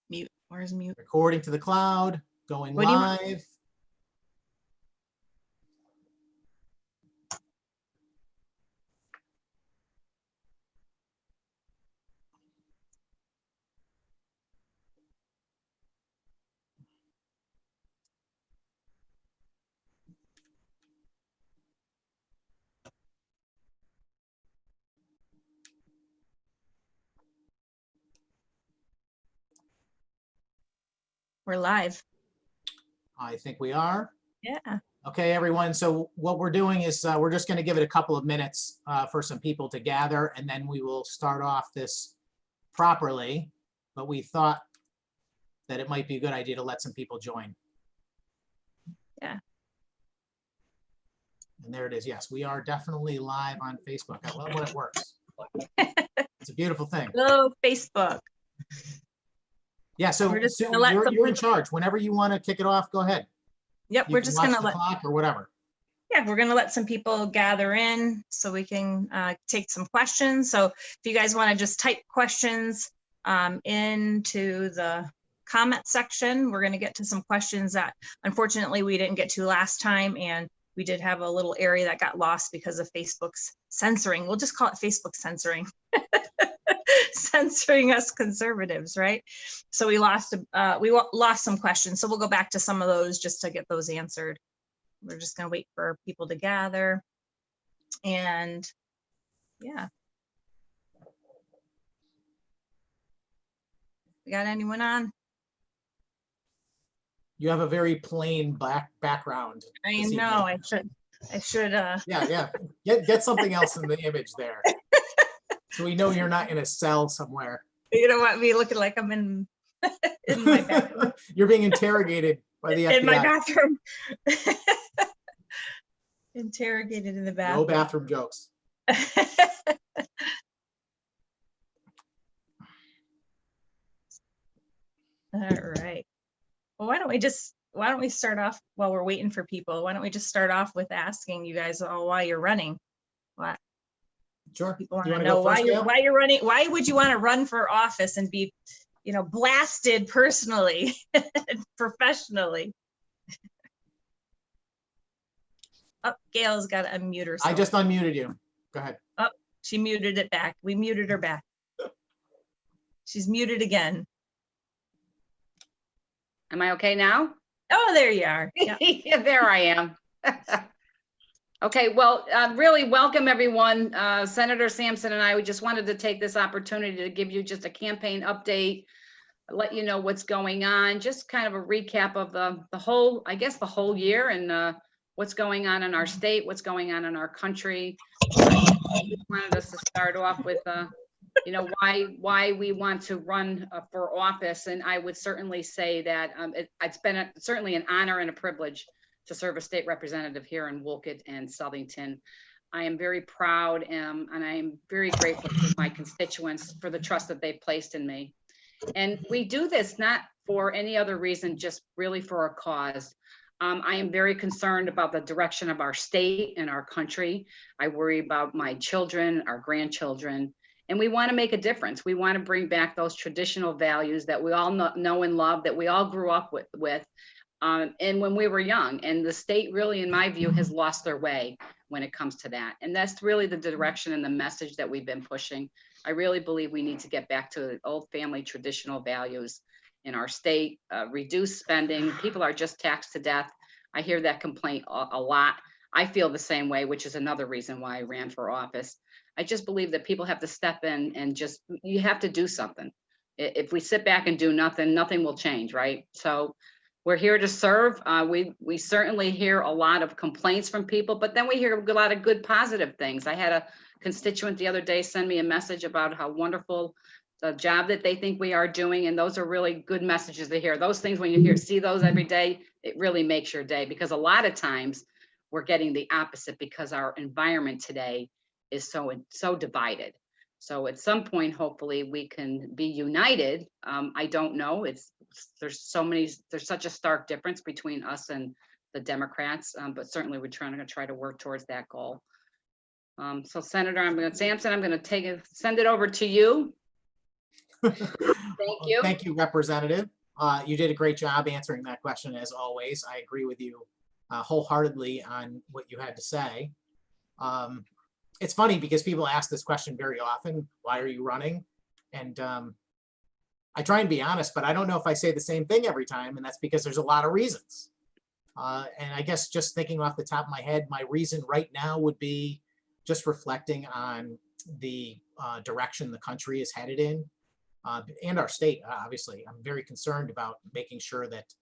Mute. Where's mute? Recording to the cloud, going What do you want? live. We're live. I think we are. Yeah. Okay, everyone. So what we're doing is we're just going to give it a couple of minutes for some people to gather, and then we will start off this properly. But we thought that it might be a good idea to let some people join. Yeah. And there it is. Yes, we are definitely live on Facebook. I love when it works. It's a beautiful thing. Hello, Facebook. Yeah, so We're just Sue, gonna let you're in charge. Whenever you want to kick it off, go ahead. Yep, You we're can just watch gonna the let clock or whatever. we're gonna let some people gather in so we can take some questions. So if you guys want to just type questions into the comment section, we're gonna get to some questions that unfortunately we didn't get to last time, and we did have a little area that got lost because of Facebook's censoring. We'll just call it Facebook censoring. Censoring us conservatives, right? So we lost some questions. So we'll go back to some of those just to get those answered. We're just gonna wait for people to gather. And yeah. We got anyone on? You have a very plain black background. I know, I should Yeah. Get something else in the image there. So we know you're not in a cell somewhere. You don't want me looking like I'm in my bathroom. You're being interrogated by the FBI. In my bathroom. Interrogated in the bathroom. No bathroom jokes. All right. Well, why don't we start off while we're waiting for people? Why don't we just start off with asking you guys all why you're running? What? Sure. People want to know why you're running. Why would you want to run for office and be, blasted personally, professionally? Oh, Gail's got to unmute herself. I just unmuted you. Go ahead. Oh, she muted it back. We muted her back. She's muted again. Am I okay now? Oh, there you are. Yeah, yeah, there I am. Okay, well, really welcome everyone. Senator Sampson and I, we just wanted to take this opportunity to give you just a campaign update, let you know what's going on, just kind of a recap of the whole year and what's going on in our state, what's going on in our country. I just wanted us to start off with why we want to run for office. And I would certainly say that it's been certainly an honor and a privilege to serve as state representative here in Wolcott and Southington. I am very proud and I am very grateful to my constituents for the trust that they've placed in me. And we do this not for any other reason, just really for a cause. I am very concerned about the direction of our state and our country. I worry about my children, our grandchildren, and we want to make a difference. We want to bring back those traditional values that we all know and love, that we all grew up with. And when we were young, and the state really, in my view, has lost their way when it comes to that. And that's really the direction and the message that we've been pushing. I really believe we need to get back to the old family traditional values in our state, reduce spending. People are just taxed to death. I hear that complaint a lot. I feel the same way, which is another reason why I ran for office. I just believe that people have to step in and you have to do something. If we sit back and do nothing, nothing will change, right? So we're here to serve. We certainly hear a lot of complaints from people, but then we hear a lot of good, positive things. I had a constituent the other day send me a message about how wonderful the job that they think we are doing. And those are really good messages to hear. Those things, when you see those every day, it really makes your day, because a lot of times we're getting the opposite because our environment today is so divided. So at some point, hopefully we can be united. I don't know. There's such a stark difference between us and the Democrats, but certainly we're trying to work towards that goal. So Senator, Sampson, I'm going to send it over to you. Thank you. Thank you, Representative. You did a great job answering that question, as always. I agree with you wholeheartedly on what you had to say. It's funny because people ask this question very often, why are you running? And I try and be honest, but I don't know if I say the same thing every time, and that's because there's a lot of reasons. And I guess just thinking off the top of my head, my reason right now would be just reflecting on the direction the country is headed in, and our state, obviously. I'm very concerned about making sure that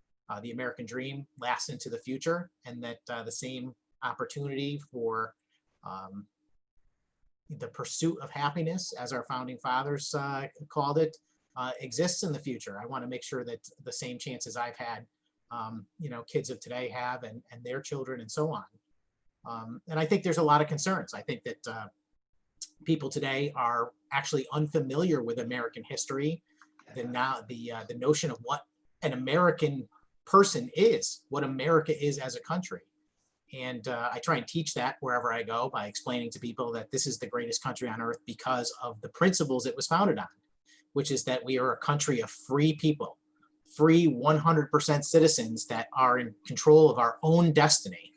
the American dream lasts into the future, and that the same opportunity for the pursuit of happiness, as our founding fathers called it, exists in the future. I want to make sure that the same chances I've had, kids of today have, and their children, and so on. And I think there's a lot of concerns. I think that people today are actually unfamiliar with American history. The notion of what an American person is, what America is as a country. And I try and teach that wherever I go by explaining to people that this is the greatest country on earth because of the principles it was founded on, which is that we are a country of free people, free 100% citizens that are in control of our own destiny.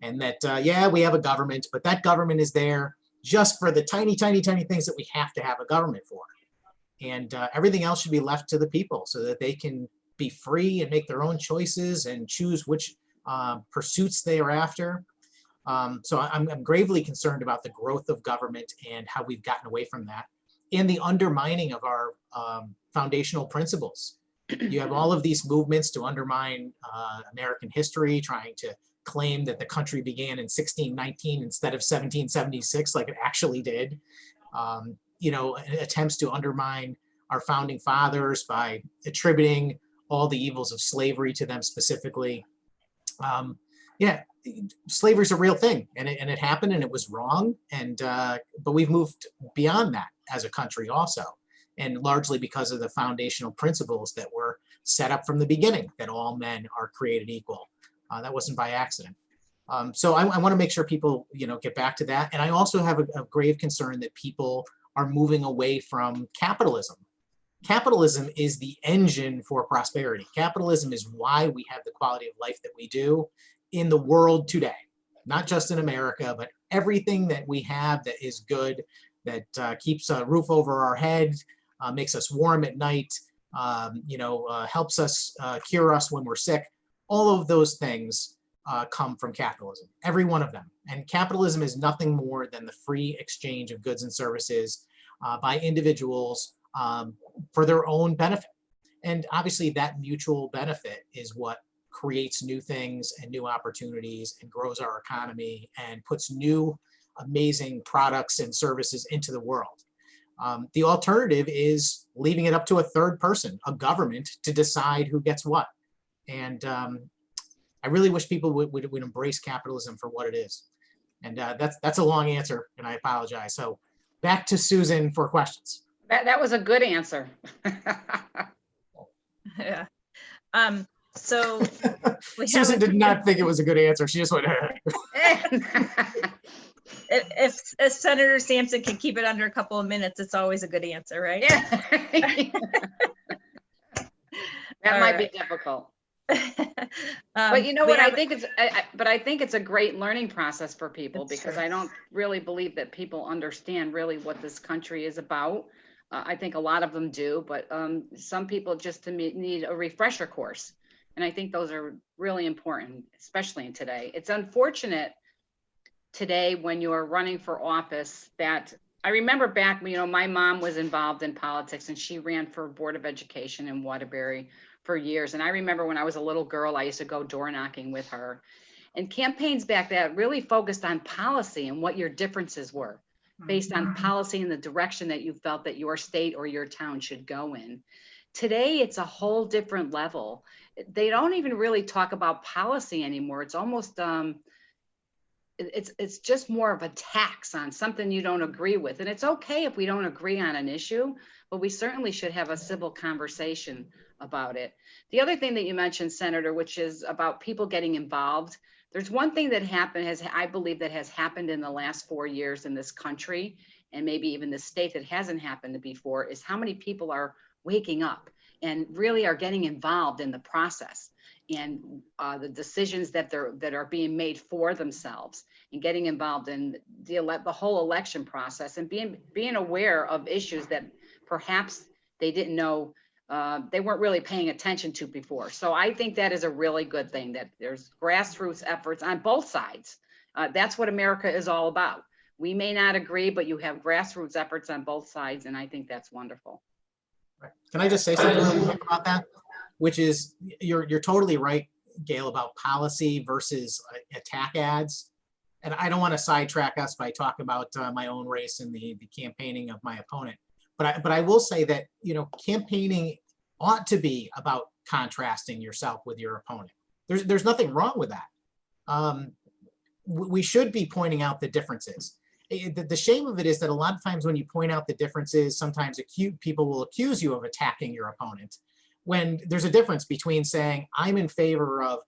And that, yeah, we have a government, but that government is there just for the tiny, tiny, tiny things that we have to have a government for. And everything else should be left to the people so that they can be free and make their own choices and choose which pursuits they are after. So I'm gravely concerned about the growth of government and how we've gotten away from that, and the undermining of our foundational principles. You have all of these movements to undermine American history, trying to claim that the country began in 1619 instead of 1776, like it actually did. Attempts to undermine our founding fathers by attributing all the evils of slavery to them specifically. Slavery is a real thing, and it happened, and it was wrong. And but we've moved beyond that as a country also, and largely because of the foundational principles that were set up from the beginning, that all men are created equal. That wasn't by accident. So I want to make sure people, get back to that. And I also have a grave concern that people are moving away from capitalism. Capitalism is the engine for prosperity. Capitalism is why we have the quality of life that we do in the world today, not just in America, but everything that we have that is good, that keeps a roof over our head, makes us warm at night, helps us, cure us when we're sick. All of those things come from capitalism, every one of them. And capitalism is nothing more than the free exchange of goods and services by individuals for their own benefit. And obviously that mutual benefit is what creates new things and new opportunities and grows our economy and puts new amazing products and services into the world. The alternative is leaving it up to a third person, a government, to decide who gets what. And I really wish people would embrace capitalism for what it is. And that's a long answer, and I apologize. So back to Susan for questions. That was a good answer. Yeah. So Susan did not think it was a good answer. She just went, if Senator Sampson can keep it under a couple of minutes, it's always a good answer, right? Yeah. That might be difficult. But you know what? I think it's a great learning process for people, because I don't really believe that people understand really what this country is about. I think a lot of them do, but some people just need a refresher course. And I think those are really important, especially in today. It's unfortunate today when you are running for office that I remember back, my mom was involved in politics, and she ran for Board of Education in Waterbury for years. And I remember when I was a little girl, I used to go door knocking with her. And campaigns back then really focused on policy and what your differences were based on policy and the direction that you felt that your state or your town should go in. Today, it's a whole different level. They don't even really talk about policy anymore. It's almost, it's just more of a tax on something you don't agree with. And it's okay if we don't agree on an issue, but we certainly should have a civil conversation about it. The other thing that you mentioned, Senator, which is about people getting involved. There's one thing that I believe that has happened in the last 4 years in this country, and maybe even the state that hasn't happened before, is how many people are waking up and really are getting involved in the process and the decisions that are being made for themselves, and getting involved in the whole election process, and being aware of issues that perhaps they didn't know, they weren't really paying attention to before. So I think that is a really good thing, that there's grassroots efforts on both sides. That's what America is all about. We may not agree, but you have grassroots efforts on both sides, and I think that's wonderful. Can I just say something really quick about that? Which is, you're totally right, Gail, about policy versus attack ads. And I don't want to sidetrack us by talking about my own race and the campaigning of my opponent. But I will say that, you know, campaigning ought to be about contrasting yourself with your opponent. There's nothing wrong with that. We should be pointing out the differences. The shame of it is that a lot of times when you point out the differences, sometimes people will accuse you of attacking your opponent, when there's a difference between saying, I'm in favor of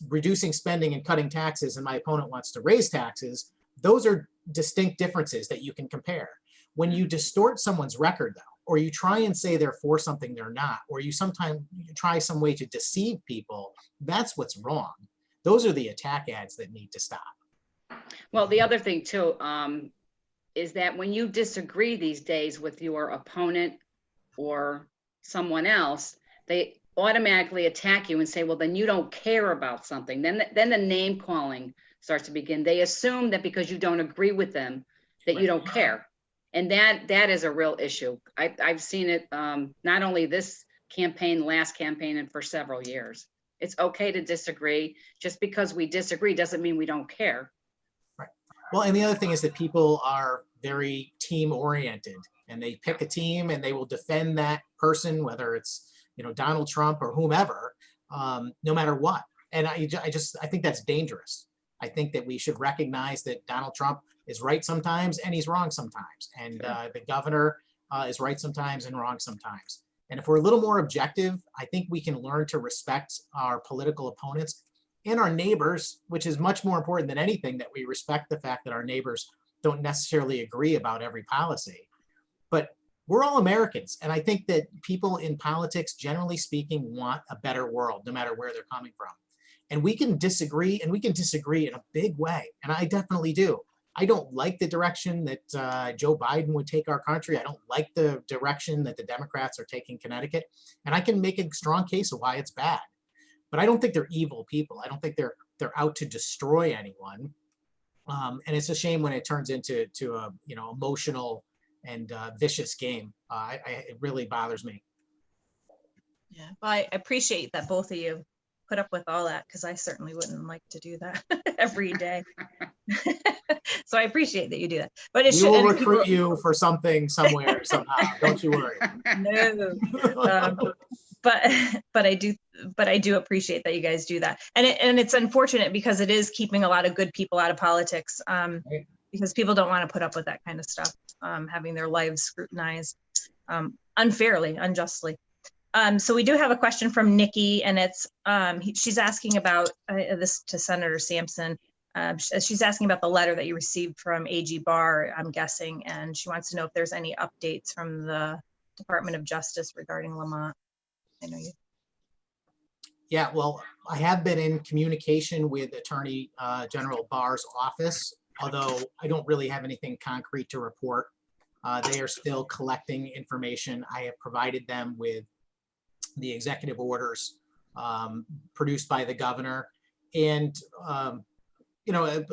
reducing spending and cutting taxes, and my opponent wants to raise taxes. Those are distinct differences that you can compare. When you distort someone's record, though, or you try and say they're for something they're not, or you sometimes try some way to deceive people, that's what's wrong. Those are the attack ads that need to stop. Well, the other thing too, is that when you disagree these days with your opponent or someone else, they automatically attack you and say, well, then you don't care about something. Then the name calling starts to begin. They assume that because you don't agree with them, that you don't care. And that is a real issue. I've seen it, not only this campaign, last campaign, and for several years. It's okay to disagree. Just because we disagree doesn't mean we don't care. Right. Well, and the other thing is that people are very team oriented, and they pick a team and they will defend that person, whether it's, you know, Donald Trump or whomever, no matter what. And I think that's dangerous. I think that we should recognize that Donald Trump is right sometimes and he's wrong sometimes. And the governor is right sometimes and wrong sometimes. And if we're a little more objective, I think we can learn to respect our political opponents and our neighbors, which is much more important than anything, that we respect the fact that our neighbors don't necessarily agree about every policy. But we're all Americans. And I think that people in politics, generally speaking, want a better world, no matter where they're coming from. And we can disagree, and we can disagree in a big way. And I definitely do. I don't like the direction that Joe Biden would take our country. I don't like the direction that the Democrats are taking Connecticut. And I can make a strong case of why it's bad. But I don't think they're evil people. I don't think they're out to destroy anyone. And it's a shame when it turns into a, you know, emotional and vicious game. It really bothers me. Yeah, well, I appreciate that both of you put up with all that, because I certainly wouldn't like to do that every day. So I appreciate that you do that. But it We will recruit you for something somewhere somehow. Don't you worry. No. But I do appreciate that you guys do that. And it's unfortunate, because it is keeping a lot of good people out of politics, because people don't want to put up with that kind of stuff, having their lives scrutinized unfairly, unjustly. So we do have a question from Nikki, and it's she's asking about this to Senator Sampson. She's asking about the letter that you received from AG Barr, I'm guessing, and she wants to know if there's any updates from the Department of Justice regarding Lamont. I know you. Yeah, well, I have been in communication with Attorney General Barr's office, although I don't really have anything concrete to report. They are still collecting information. I have provided them with the executive orders produced by the governor, and you know,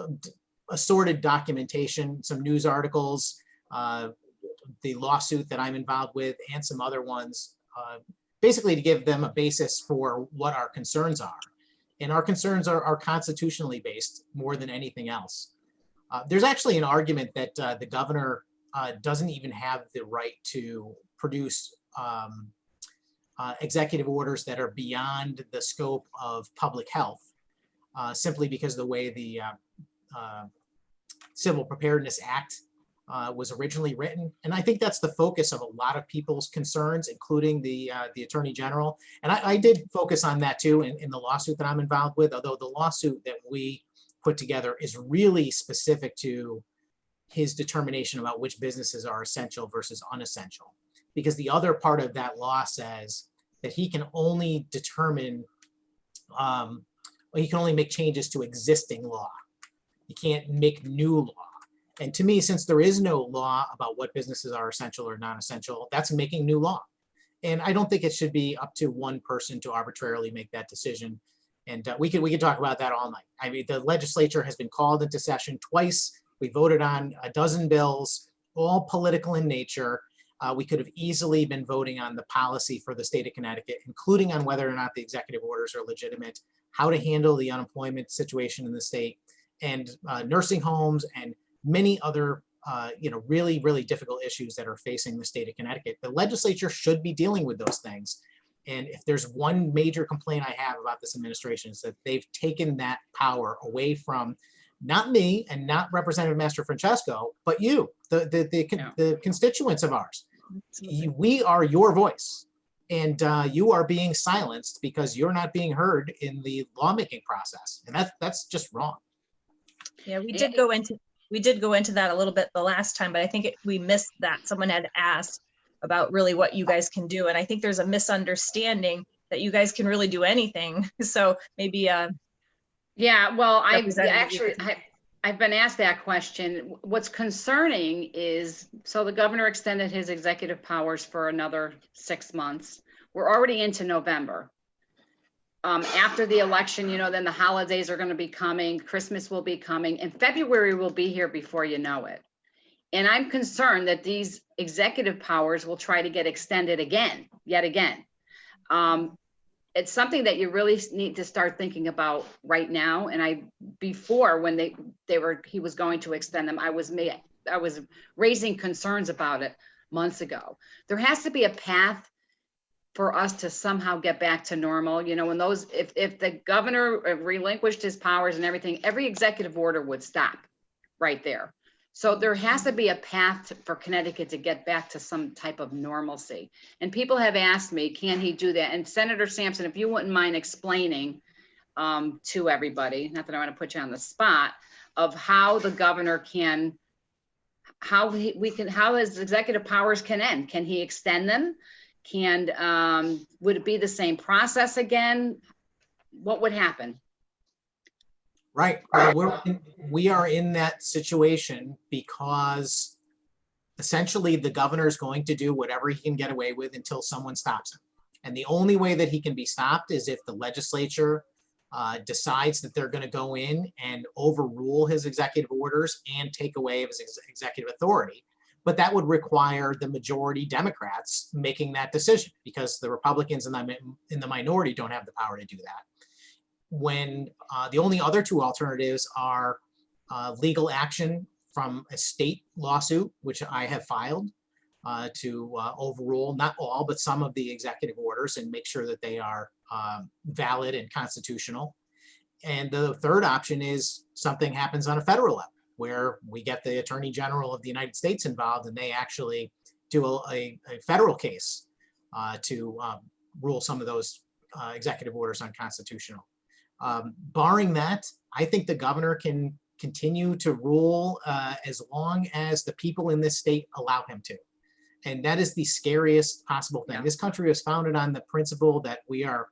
assorted documentation, some news articles, the lawsuit that I'm involved with, and some other ones, basically to give them a basis for what our concerns are. And our concerns are constitutionally based more than anything else. There's actually an argument that the governor doesn't even have the right to produce executive orders that are beyond the scope of public health, simply because of the way the Civil Preparedness Act was originally written. And I think that's the focus of a lot of people's concerns, including the Attorney General. And I did focus on that too in the lawsuit that I'm involved with, although the lawsuit that we put together is really specific to his determination about which businesses are essential versus unessential. because the other part of that law says that he can only determine, he can only make changes to existing law. He can't make new law. And to me, since there is no law about what businesses are essential or non-essential, that's making new law. And I don't think it should be up to one person to arbitrarily make that decision. And we could talk about that all night. I mean, the legislature has been called into session twice. We voted on a dozen bills, all political in nature. We could have easily been voting on the policy for the state of Connecticut, including on whether or not the executive orders are legitimate, how to handle the unemployment situation in the state, and nursing homes and many other really, really difficult issues that are facing the state of Connecticut. The legislature should be dealing with those things. And if there's one major complaint I have about this administration, is that they've taken that power away from not me and not Representative Mastrofrancesco, but you, the constituents of ours. We are your voice, and you are being silenced because you're not being heard in the lawmaking process, and that's just wrong. Yeah, we did go into that a little bit the last time, but I think we missed that. Someone had asked about really what you guys can do, and I think there's a misunderstanding that you guys can really do anything. So maybe yeah, well, I've been asked that question. What's concerning is, so the governor extended his executive powers for another 6 months. We're already into November. After the election, then the holidays are going to be coming, Christmas will be coming, and February will be here before you know it. And I'm concerned that these executive powers will try to get extended yet again. It's something that you really need to start thinking about right now. And before, when he was going to extend them, I was raising concerns about it months ago. There has to be a path for us to somehow get back to normal. When if the governor relinquished his powers and everything, every executive order would stop right there. So there has to be a path for Connecticut to get back to some type of normalcy. And people have asked me, can he do that? And Senator Sampson, if you wouldn't mind explaining to everybody, not that I want to put you on the spot, of how the governor can, how his executive powers can end. Can he extend them? Would it be the same process again? What would happen? Right. We are in that situation because essentially the governor is going to do whatever he can get away with until someone stops him. And the only way that he can be stopped is if the legislature decides that they're going to go in and overrule his executive orders and take away his executive authority. But that would require the majority Democrats making that decision, because the Republicans in the minority don't have the power to do that. When the only other two alternatives are legal action from a state lawsuit, which I have filed to overrule not all, but some of the executive orders and make sure that they are valid and constitutional. And the third option is something happens on a federal level, where we get the Attorney General of the United States involved and they actually do a federal case to rule some of those executive orders unconstitutional. Barring that, I think the governor can continue to rule as long as the people in this state allow him to. And that is the scariest possible thing. Yeah. This country was founded on the principle that we are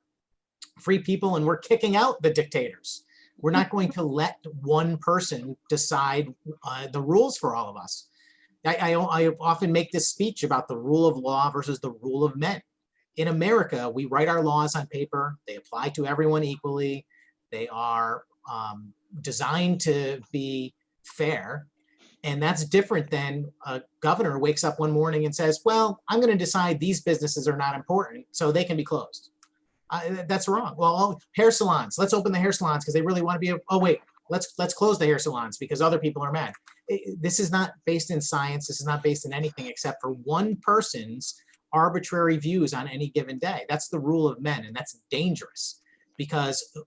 free people and we're kicking out the dictators. We're not going to let one person decide the rules for all of us. I often make this speech about the rule of law versus the rule of men. In America, we write our laws on paper. They apply to everyone equally. They are designed to be fair. And that's different than a governor wakes up one morning and says, well, I'm going to decide these businesses are not important, so they can be closed. That's wrong. Well, hair salons, let's open the hair salons because they really want to be, oh wait, let's close the hair salons because other people are mad. This is not based in science. This is not based in anything except for one person's arbitrary views on any given day. That's the rule of men, and that's dangerous because,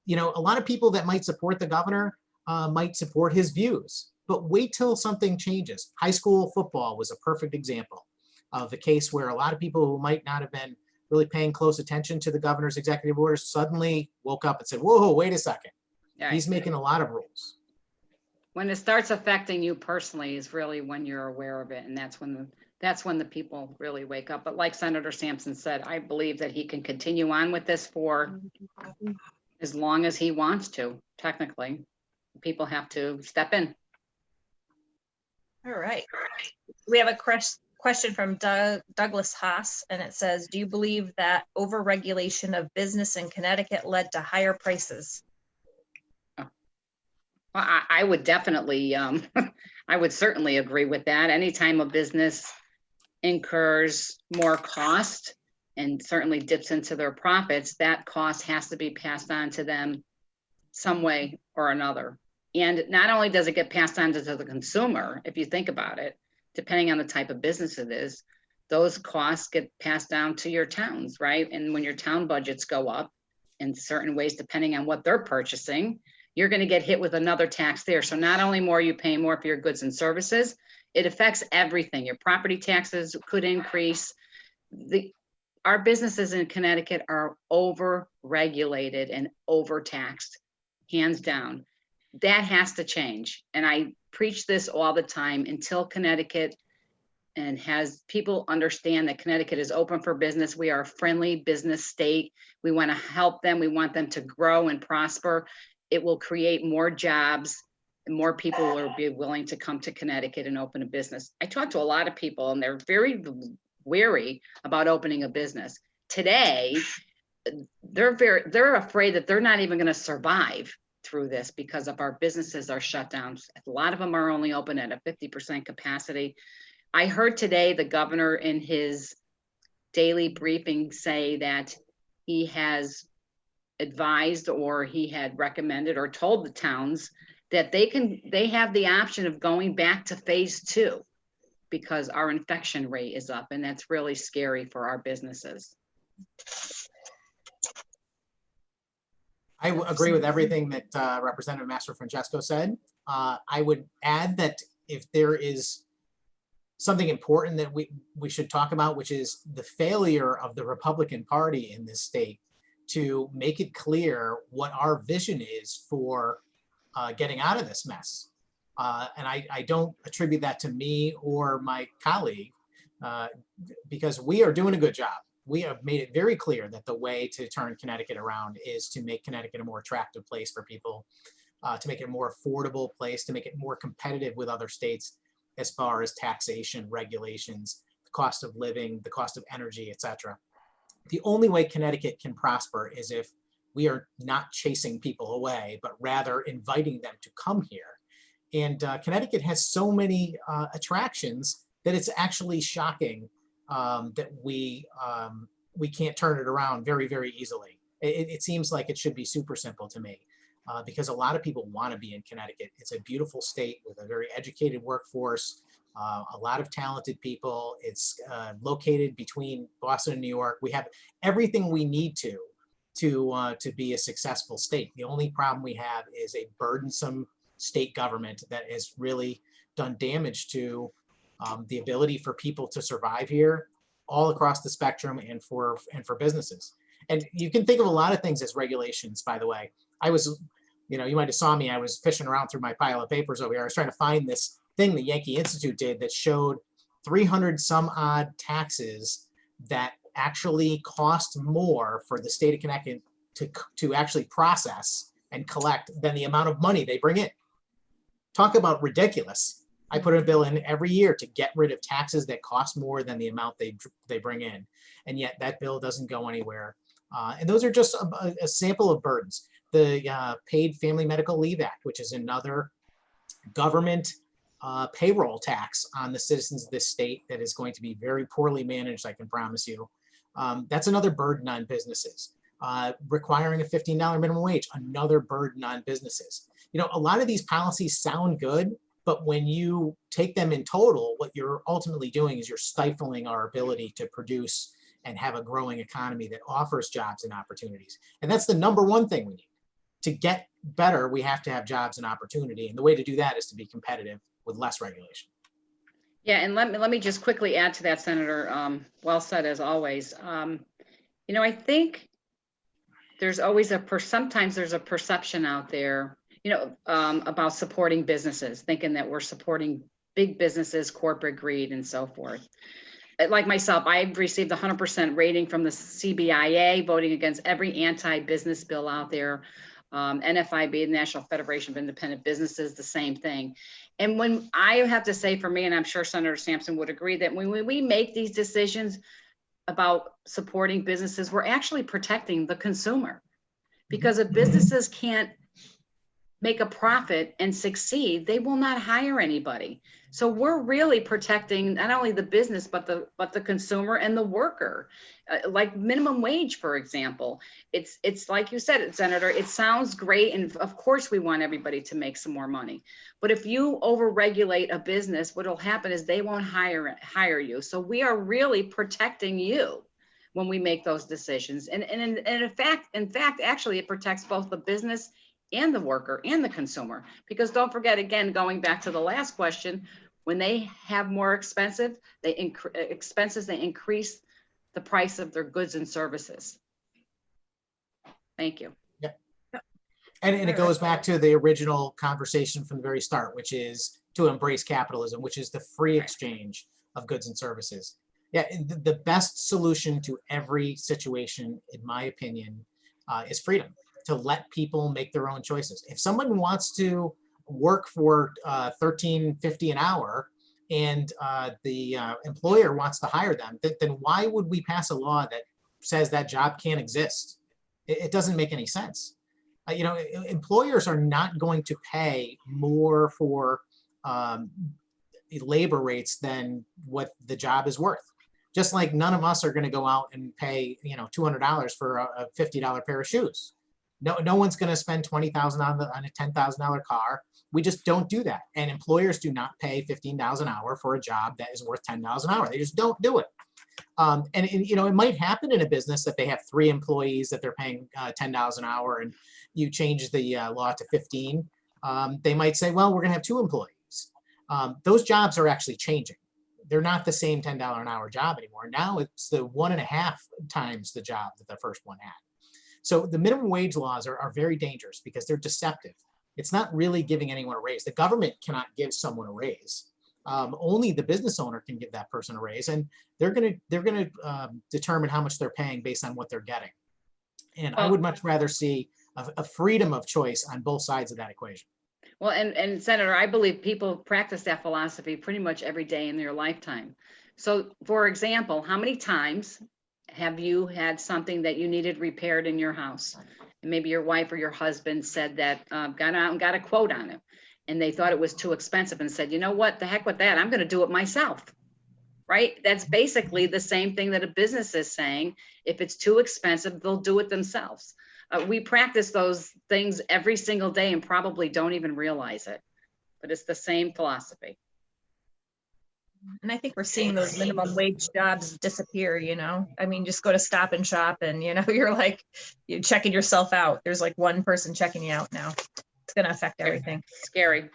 a lot of people that might support the governor might support his views, but wait till something changes. High school football was a perfect example of a case where a lot of people who might not have been really paying close attention to the governor's executive orders suddenly woke up and said, whoa, wait a second. Right. He's making a lot of rules. When it starts affecting you personally is really when you're aware of it. And that's when that's when the people really wake up. But like Senator Sampson said, I believe that he can continue on with this for as long as he wants to, technically. People have to step in. All right. We have a question from Douglas Haas, and it says, do you believe that overregulation of business in Connecticut led to higher prices? Well, I would definitely, I would certainly agree with that. Anytime a business incurs more cost and certainly dips into their profits, that cost has to be passed on to them some way or another. And not only does it get passed on to the consumer, if you think about it, depending on the type of business it is, those costs get passed down to your towns, right? And when your town budgets go up in certain ways, depending on what they're purchasing, you're going to get hit with another tax there. So not only more you pay more for your goods and services, it affects everything. Your property taxes could increase. Our businesses in Connecticut are over-regulated and overtaxed, hands down. That has to change. And I preach this all the time until Connecticut and has people understand that Connecticut is open for business. We are a friendly business state. We want to help them. We want them to grow and prosper. It will create more jobs and more people will be willing to come to Connecticut and open a business. I talk to a lot of people and they're very wary about opening a business. Today, they're afraid that they're not even going to survive through this because of our businesses are shut down. A lot of them are only open at a 50% capacity. I heard today the governor in his daily briefing say that he has advised or he had recommended or told the towns that they have the option of going back to phase 2 because our infection rate is up, and that's really scary for our businesses. I agree with everything that Representative Mastrofrancesco said. I would add that if there is something important that we should talk about, which is the failure of the Republican Party in this state to make it clear what our vision is for getting out of this mess. And I don't attribute that to me or my colleague because we are doing a good job. We have made it very clear that the way to turn Connecticut around is to make Connecticut a more attractive place for people, to make it a more affordable place, to make it more competitive with other states as far as taxation, regulations, the cost of living, the cost of energy, etc. The only way Connecticut can prosper is if we are not chasing people away, but rather inviting them to come here. And Connecticut has so many attractions that it's actually shocking that we can't turn it around very, very easily. It seems like it should be super simple to me because a lot of people want to be in Connecticut. It's a beautiful state with a very educated workforce, a lot of talented people. It's located between Boston and New York. We have everything we need to be a successful state. The only problem we have is a burdensome state government that has really done damage to the ability for people to survive here all across the spectrum and for businesses. And you can think of a lot of things as regulations, by the way. I was, you might have saw me, I was fishing around through my pile of papers over here. I was trying to find this thing the Yankee Institute did that showed 300 some odd taxes that actually cost more for the state of Connecticut to actually process and collect than the amount of money they bring in. Talk about ridiculous. I put a bill in every year to get rid of taxes that cost more than the amount they bring in. And yet that bill doesn't go anywhere. And those are just a sample of burdens. The Paid Family Medical Leave Act, which is another government payroll tax on the citizens of this state that is going to be very poorly managed, I can promise you. That's another burden on businesses. Requiring a $15 minimum wage, another burden on businesses. A lot of these policies sound good, but when you take them in total, what you're ultimately doing is you're stifling our ability to produce and have a growing economy that offers jobs and opportunities. And that's the number one thing we need. To get better, we have to have jobs and opportunity. And the way to do that is to be competitive with less regulation. Yeah, and let me just quickly add to that, Senator. Well said, as always. I think there's always sometimes there's a perception out there, about supporting businesses, thinking that we're supporting big businesses, corporate greed, and so forth. Like myself, I've received 100% rating from the CBIA, voting against every anti-business bill out there. NFIB, the National Federation of Independent Businesses, the same thing. And when I have to say for me, and I'm sure Senator Sampson would agree, that when we make these decisions about supporting businesses, we're actually protecting the consumer. Because if businesses can't make a profit and succeed, they will not hire anybody. So we're really protecting not only the business, but the consumer and the worker. Like minimum wage, for example, it's like you said, Senator, it sounds great. And of course we want everybody to make some more money. But if you overregulate a business, what'll happen is they won't hire you. So we are really protecting you when we make those decisions. And in fact, actually it protects both the business and the worker and the consumer. Because don't forget, again, going back to the last question, when they have more expenses, they increase the price of their goods and services. Thank you. Yeah. And it goes back to the original conversation from the very start, which is to embrace capitalism, which is the free exchange of goods and services. Yeah, the best solution to every situation, in my opinion, is freedom, to let people make their own choices. If someone wants to work for $13.50 an hour and the employer wants to hire them, then why would we pass a law that says that job can't exist? It doesn't make any sense. Employers are not going to pay more for labor rates than what the job is worth. Just like none of us are going to go out and pay, $200 for a $50 pair of shoes. No one's going to spend $20,000 on a $10,000 car. We just don't do that. And employers do not pay $15 an hour for a job that is worth $10 an hour. They just don't do it. It might happen in a business that they have 3 employees that they're paying $10 an hour, and you change the law to 15. They might say, well, we're going to have 2 employees. Those jobs are actually changing. They're not the same $10 an hour job anymore. Now it's the 1.5 times the job that the first one had. So the minimum wage laws are very dangerous because they're deceptive. It's not really giving anyone a raise. The government cannot give someone a raise. Only the business owner can give that person a raise, and they're going to determine how much they're paying based on what they're getting. And I would much rather see a freedom of choice on both sides of that equation. Well, and Senator, I believe people practice that philosophy pretty much every day in their lifetime. So, for example, how many times have you had something that you needed repaired in your house? And maybe your wife or your husband said that, got out and got a quote on it, and they thought it was too expensive and said, you know what, the heck with that, I'm going to do it myself. Right? That's basically the same thing that a business is saying. If it's too expensive, they'll do it themselves. We practice those things every single day and probably don't even realize it, but it's the same philosophy. And I think we're seeing those minimum wage jobs disappear, I mean, just go to Stop and Shop and, you're checking yourself out. There's like one person checking you out now. It's going to affect everything. Scary.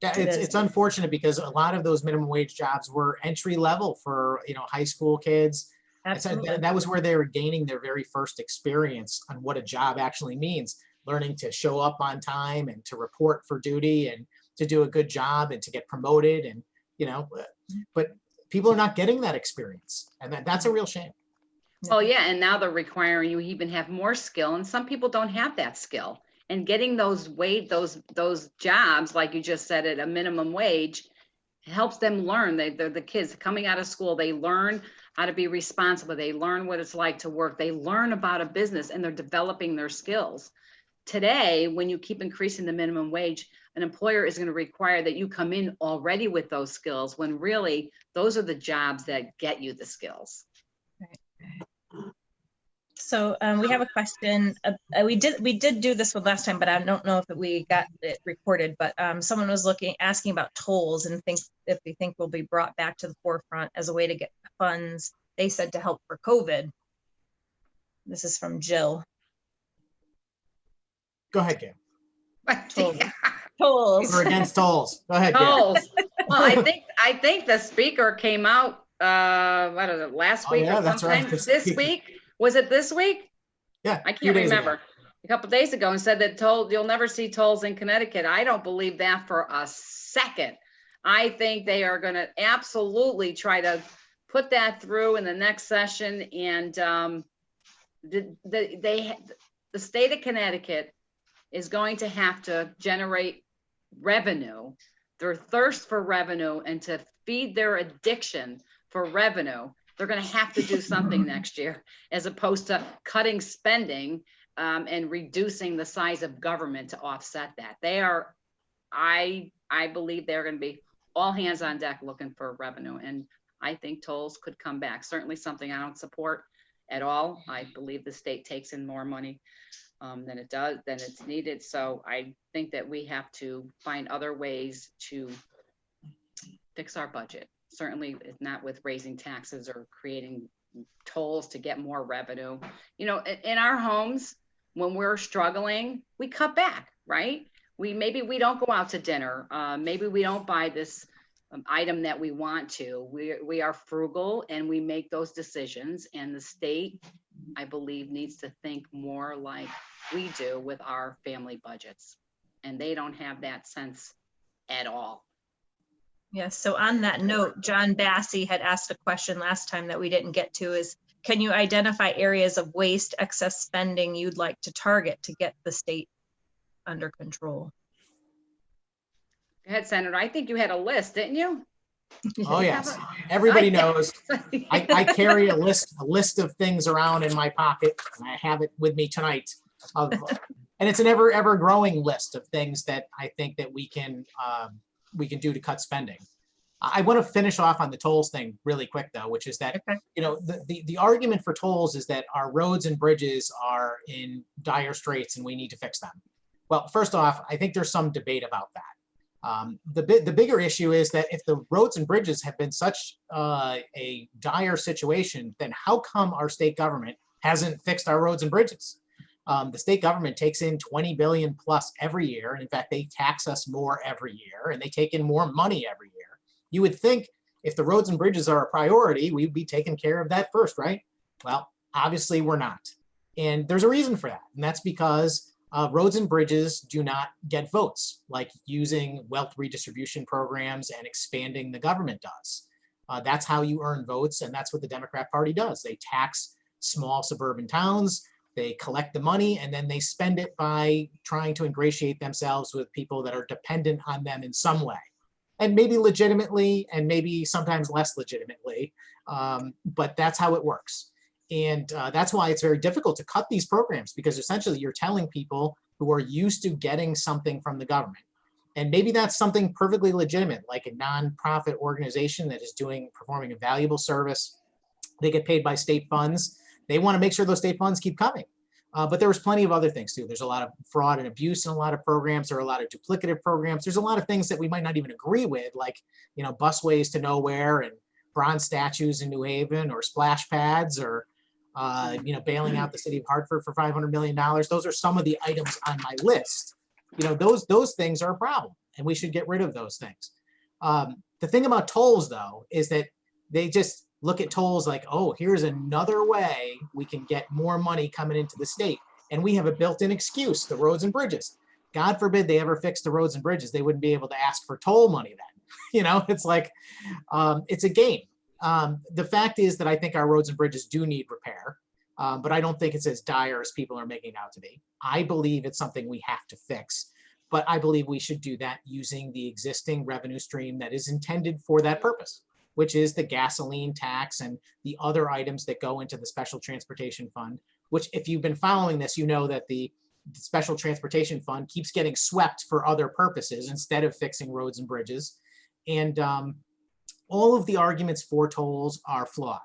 Yeah, it's unfortunate because a lot of those minimum wage jobs were entry level for, high school kids. Absolutely. That was where they were gaining their very first experience on what a job actually means, learning to show up on time and to report for duty and to do a good job and to get promoted. And, but people are not getting that experience. And that's a real shame. Oh yeah. And now they're requiring you even have more skill. And some people don't have that skill. And getting those jobs, like you just said, at a minimum wage, helps them learn. They're the kids coming out of school. They learn how to be responsible. They learn what it's like to work. They learn about a business and they're developing their skills. Today, when you keep increasing the minimum wage, an employer is going to require that you come in already with those skills, when really those are the jobs that get you the skills. Right. So we have a question. We did do this one last time, but I don't know if we got it recorded. But someone was asking about tolls and if they think will be brought back to the forefront as a way to get funds. They said to help for COVID. This is from Jill. Go ahead, Gail. Tolls. We're against tolls. Go ahead, Gail. Tolls. Well, I think the speaker came out. What is it? Last week or sometime this week. Was it this week? Yeah. I can't remember. A couple of days ago, and said that you'll never see tolls in Connecticut. I don't believe that for a second. I think they are going to absolutely try to put that through in the next session. And the state of Connecticut is going to have to generate revenue, their thirst for revenue, and to feed their addiction for revenue. They're going to have to do something next year, as opposed to cutting spending and reducing the size of government to offset that. They are, I believe they're going to be all hands on deck looking for revenue. And I think tolls could come back. Certainly something I don't support at all. I believe the state takes in more money than it's needed. So I think that we have to find other ways to fix our budget. Certainly not with raising taxes or creating tolls to get more revenue. You know, in our homes, when we're struggling, we cut back, right? Maybe we don't go out to dinner. Maybe we don't buy this item that we want to. We are frugal and we make those decisions. And the state, I believe, needs to think more like we do with our family budgets. And they don't have that sense at all. Yes, so on that note, John Bassey had asked a question last time that we didn't get to, is can you identify areas of waste, excess spending you'd like to target to get the state under control? Go ahead, Senator. I think you had a list, didn't you? Oh, yes. Everybody knows I carry a list of things around in my pocket, and I have it with me tonight. And it's an ever growing list of things that I think that we can do to cut spending. I want to finish off on the tolls thing really quick, though, which is that, you know, the argument for tolls is that our roads and bridges are in dire straits and we need to fix them. Well, first off, I think there's some debate about that. The bigger issue is that if the roads and bridges have been such a dire situation, then how come our state government hasn't fixed our roads and bridges? The state government takes in 20 billion plus every year. And in fact, they tax us more every year and they take in more money every year. You would think if the roads and bridges are a priority, we'd be taking care of that first, right? Well, obviously we're not. And there's a reason for that. And that's because roads and bridges do not get votes like using wealth redistribution programs and expanding the government does. That's how you earn votes. And that's what the Democrat Party does. They tax small suburban towns. They collect the money and then they spend it by trying to ingratiate themselves with people that are dependent on them in some way. And maybe legitimately and maybe sometimes less legitimately, but that's how it works. And that's why it's very difficult to cut these programs, because essentially you're telling people who are used to getting something from the government. And maybe that's something perfectly legitimate, like a nonprofit organization that is performing a valuable service. They get paid by state funds. They want to make sure those state funds keep coming. But there was plenty of other things too. There's a lot of fraud and abuse in a lot of programs. There are a lot of duplicative programs. There's a lot of things that we might not even agree with, like, you know, busways to nowhere and bronze statues in New Haven, or splash pads, or you know, bailing out the city of Hartford for $500 million. Those are some of the items on my list. You know, those things are a problem, and we should get rid of those things. The thing about tolls, though, is that they just look at tolls like, oh, here's another way we can get more money coming into the state. And we have a built-in excuse, the roads and bridges. God forbid they ever fix the roads and bridges. They wouldn't be able to ask for toll money then. You know, it's like, it's a game. The fact is that I think our roads and bridges do need repair, but I don't think it's as dire as people are making it out to be. I believe it's something we have to fix, but I believe we should do that using the existing revenue stream that is intended for that purpose, which is the gasoline tax and the other items that go into the Special Transportation Fund, which, if you've been following this, you know that the Special Transportation Fund keeps getting swept for other purposes instead of fixing roads and bridges. And all of the arguments for tolls are flawed.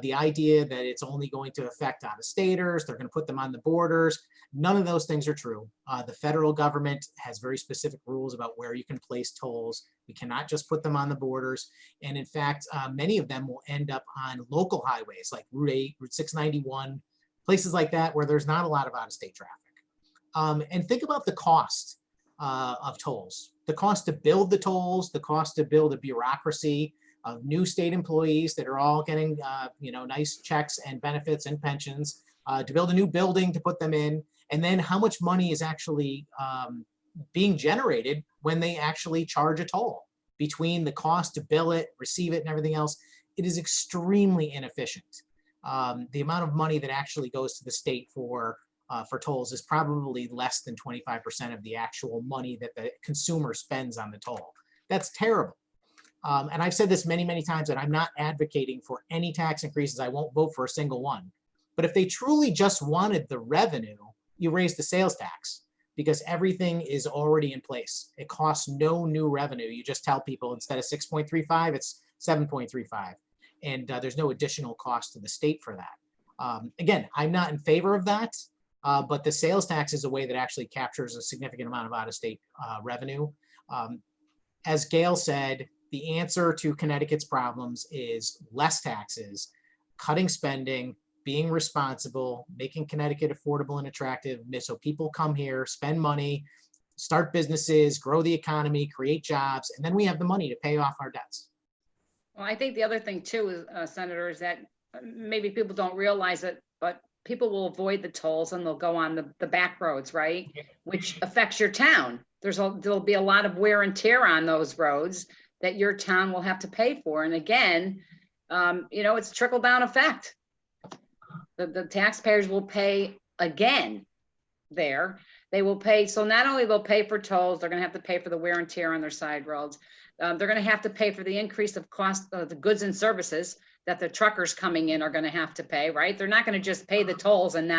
The idea that it's only going to affect out-of-staters, they're going to put them on the borders, none of those things are true. The federal government has very specific rules about where you can place tolls. We cannot just put them on the borders. And in fact, many of them will end up on local highways like Route 8, Route 691, places like that where there's not a lot of out-of-state traffic. And think about the cost of tolls. The cost to build the tolls, the cost to build a bureaucracy of new state employees that are all getting you know, nice checks and benefits and pensions, to build a new building to put them in, and then how much money is actually being generated when they actually charge a toll. between the cost to bill it, receive it, and everything else, it is extremely inefficient. The amount of money that actually goes to the state for tolls is probably less than 25% of the actual money that the consumer spends on the toll. That's terrible. And I've said this many, many times, that I'm not advocating for any tax increases. I won't vote for a single one. But if they truly just wanted the revenue, you raise the sales tax, because everything is already in place. It costs no new revenue. You just tell people instead of 6.35, it's 7.35. And there's no additional cost to the state for that. Again, I'm not in favor of that, but the sales tax is a way that actually captures a significant amount of out-of-state revenue. As Gail said, the answer to Connecticut's problems is less taxes, cutting spending, being responsible, making Connecticut affordable and attractive, so people come here, spend money, start businesses, grow the economy, create jobs, and then we have the money to pay off our debts. Well, I think the other thing too, is, Senator, is that maybe people don't realize it, but people will avoid the tolls and they'll go on the back roads, right? Which affects your town. There'll be a lot of wear and tear on those roads that your town will have to pay for. And again, it's a trickle down effect. The taxpayers will pay again there. They will pay. So not only they'll pay for tolls, they're going to have to pay for the wear and tear on their side roads. They're going to have to pay for the increase of cost of the goods and services that the truckers coming in are going to have to pay, right? They're not going to just pay the tolls and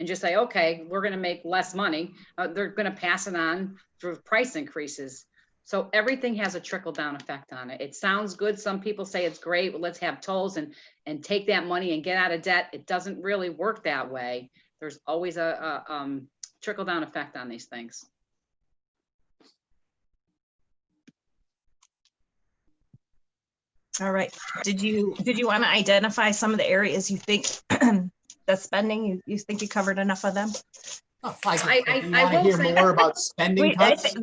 just say, okay, we're going to make less money. They're going to pass it on through price increases. So everything has a trickle down effect on it. It sounds good. Some people say it's great. Well, let's have tolls and take that money and get out of debt. It doesn't really work that way. There's always a trickle down effect on these things. All right. Did you want to identify some of the areas you think that spending, you think you covered enough of them? Oh, I want to hear more about spending cuts.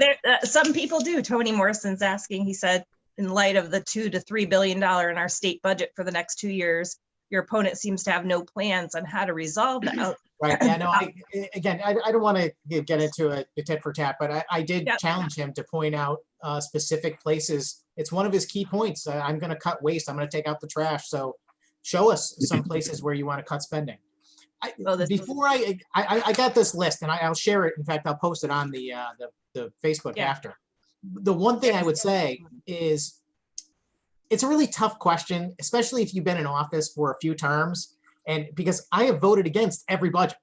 Some people do. Tony Morrison's asking, he said, in light of the $2 to $3 billion in our state budget for the next 2 years, your opponent seems to have no plans on how to resolve that. Right. Yeah, no, I don't want to get into a tit for tat, but I did challenge him to point out specific places. It's one of his key points. I'm going to cut waste. I'm going to take out the trash. So show us some places where you want to cut spending. I got this list, and I'll share it. In fact, I'll post it on the Facebook after. The one thing I would say is it's a really tough question, especially if you've been in office for a few terms. And because I have voted against every budget,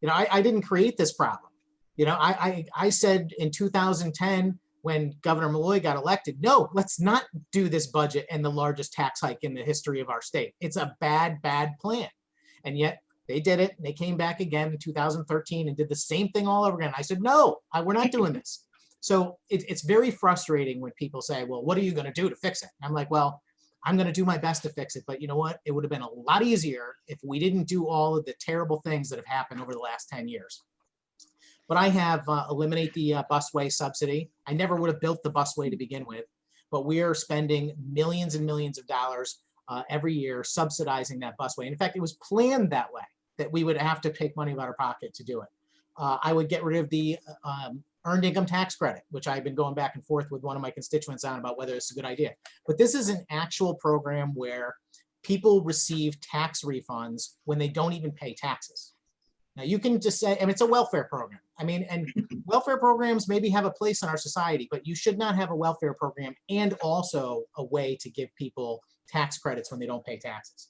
I didn't create this problem. I said in 2010, when Governor Malloy got elected, no, let's not do this budget and the largest tax hike in the history of our state. It's a bad, bad plan. And yet they did it. And they came back again in 2013 and did the same thing all over again. I said, no, we're not doing this. So it's very frustrating when people say, well, what are you going to do to fix it? And I'm like, well, I'm going to do my best to fix it. But you know what? It would have been a lot easier if we didn't do all of the terrible things that have happened over the last 10 years. But I have eliminate the busway subsidy. I never would have built the busway to begin with, but we are spending millions and millions of dollars every year subsidizing that busway. And in fact, it was planned that way, that we would have to take money out of our pocket to do it. I would get rid of the earned income tax credit, which I've been going back and forth with one of my constituents on about whether it's a good idea. But this is an actual program where people receive tax refunds when they don't even pay taxes. Now you can just say, and it's a welfare program. I mean, and welfare programs maybe have a place in our society, but you should not have a welfare program and also a way to give people tax credits when they don't pay taxes.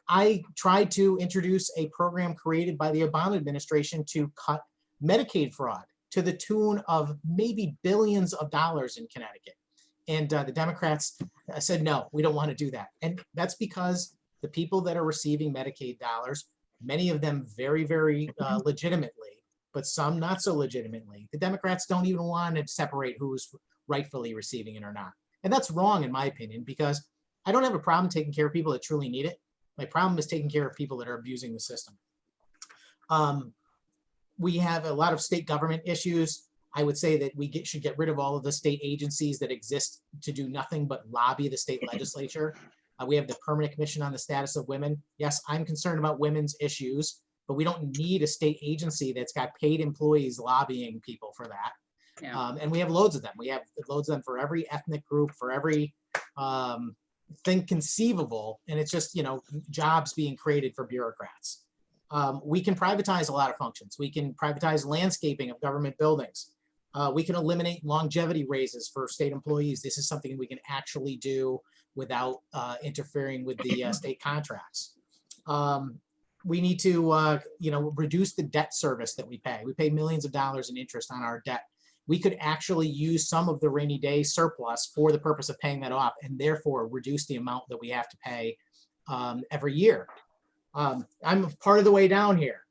I tried to introduce a program created by the Obama administration to cut Medicaid fraud to the tune of maybe billions of dollars in Connecticut. And the Democrats said, no, we don't want to do that. And that's because the people that are receiving Medicaid dollars, many of them very, very legitimately, but some not so legitimately, the Democrats don't even want to separate who's rightfully receiving it or not. And that's wrong, in my opinion, because I don't have a problem taking care of people that truly need it. My problem is taking care of people that are abusing the system. We have a lot of state government issues. I would say that we should get rid of all of the state agencies that exist to do nothing but lobby the state legislature. We have the Permanent Commission on the Status of Women. Yes, I'm concerned about women's issues, but we don't need a state agency that's got paid employees lobbying people for that. Yeah. And we have loads of them. We have loads of them for every ethnic group, for every thing conceivable. And it's just, jobs being created for bureaucrats. We can privatize a lot of functions. We can privatize landscaping of government buildings. We can eliminate longevity raises for state employees. This is something we can actually do without interfering with the state contracts. We need to, reduce the debt service that we pay. We pay millions of dollars in interest on our debt. We could actually use some of the rainy day surplus for the purpose of paying that off, and therefore reduce the amount that we have to pay every year. I'm part of the way down here.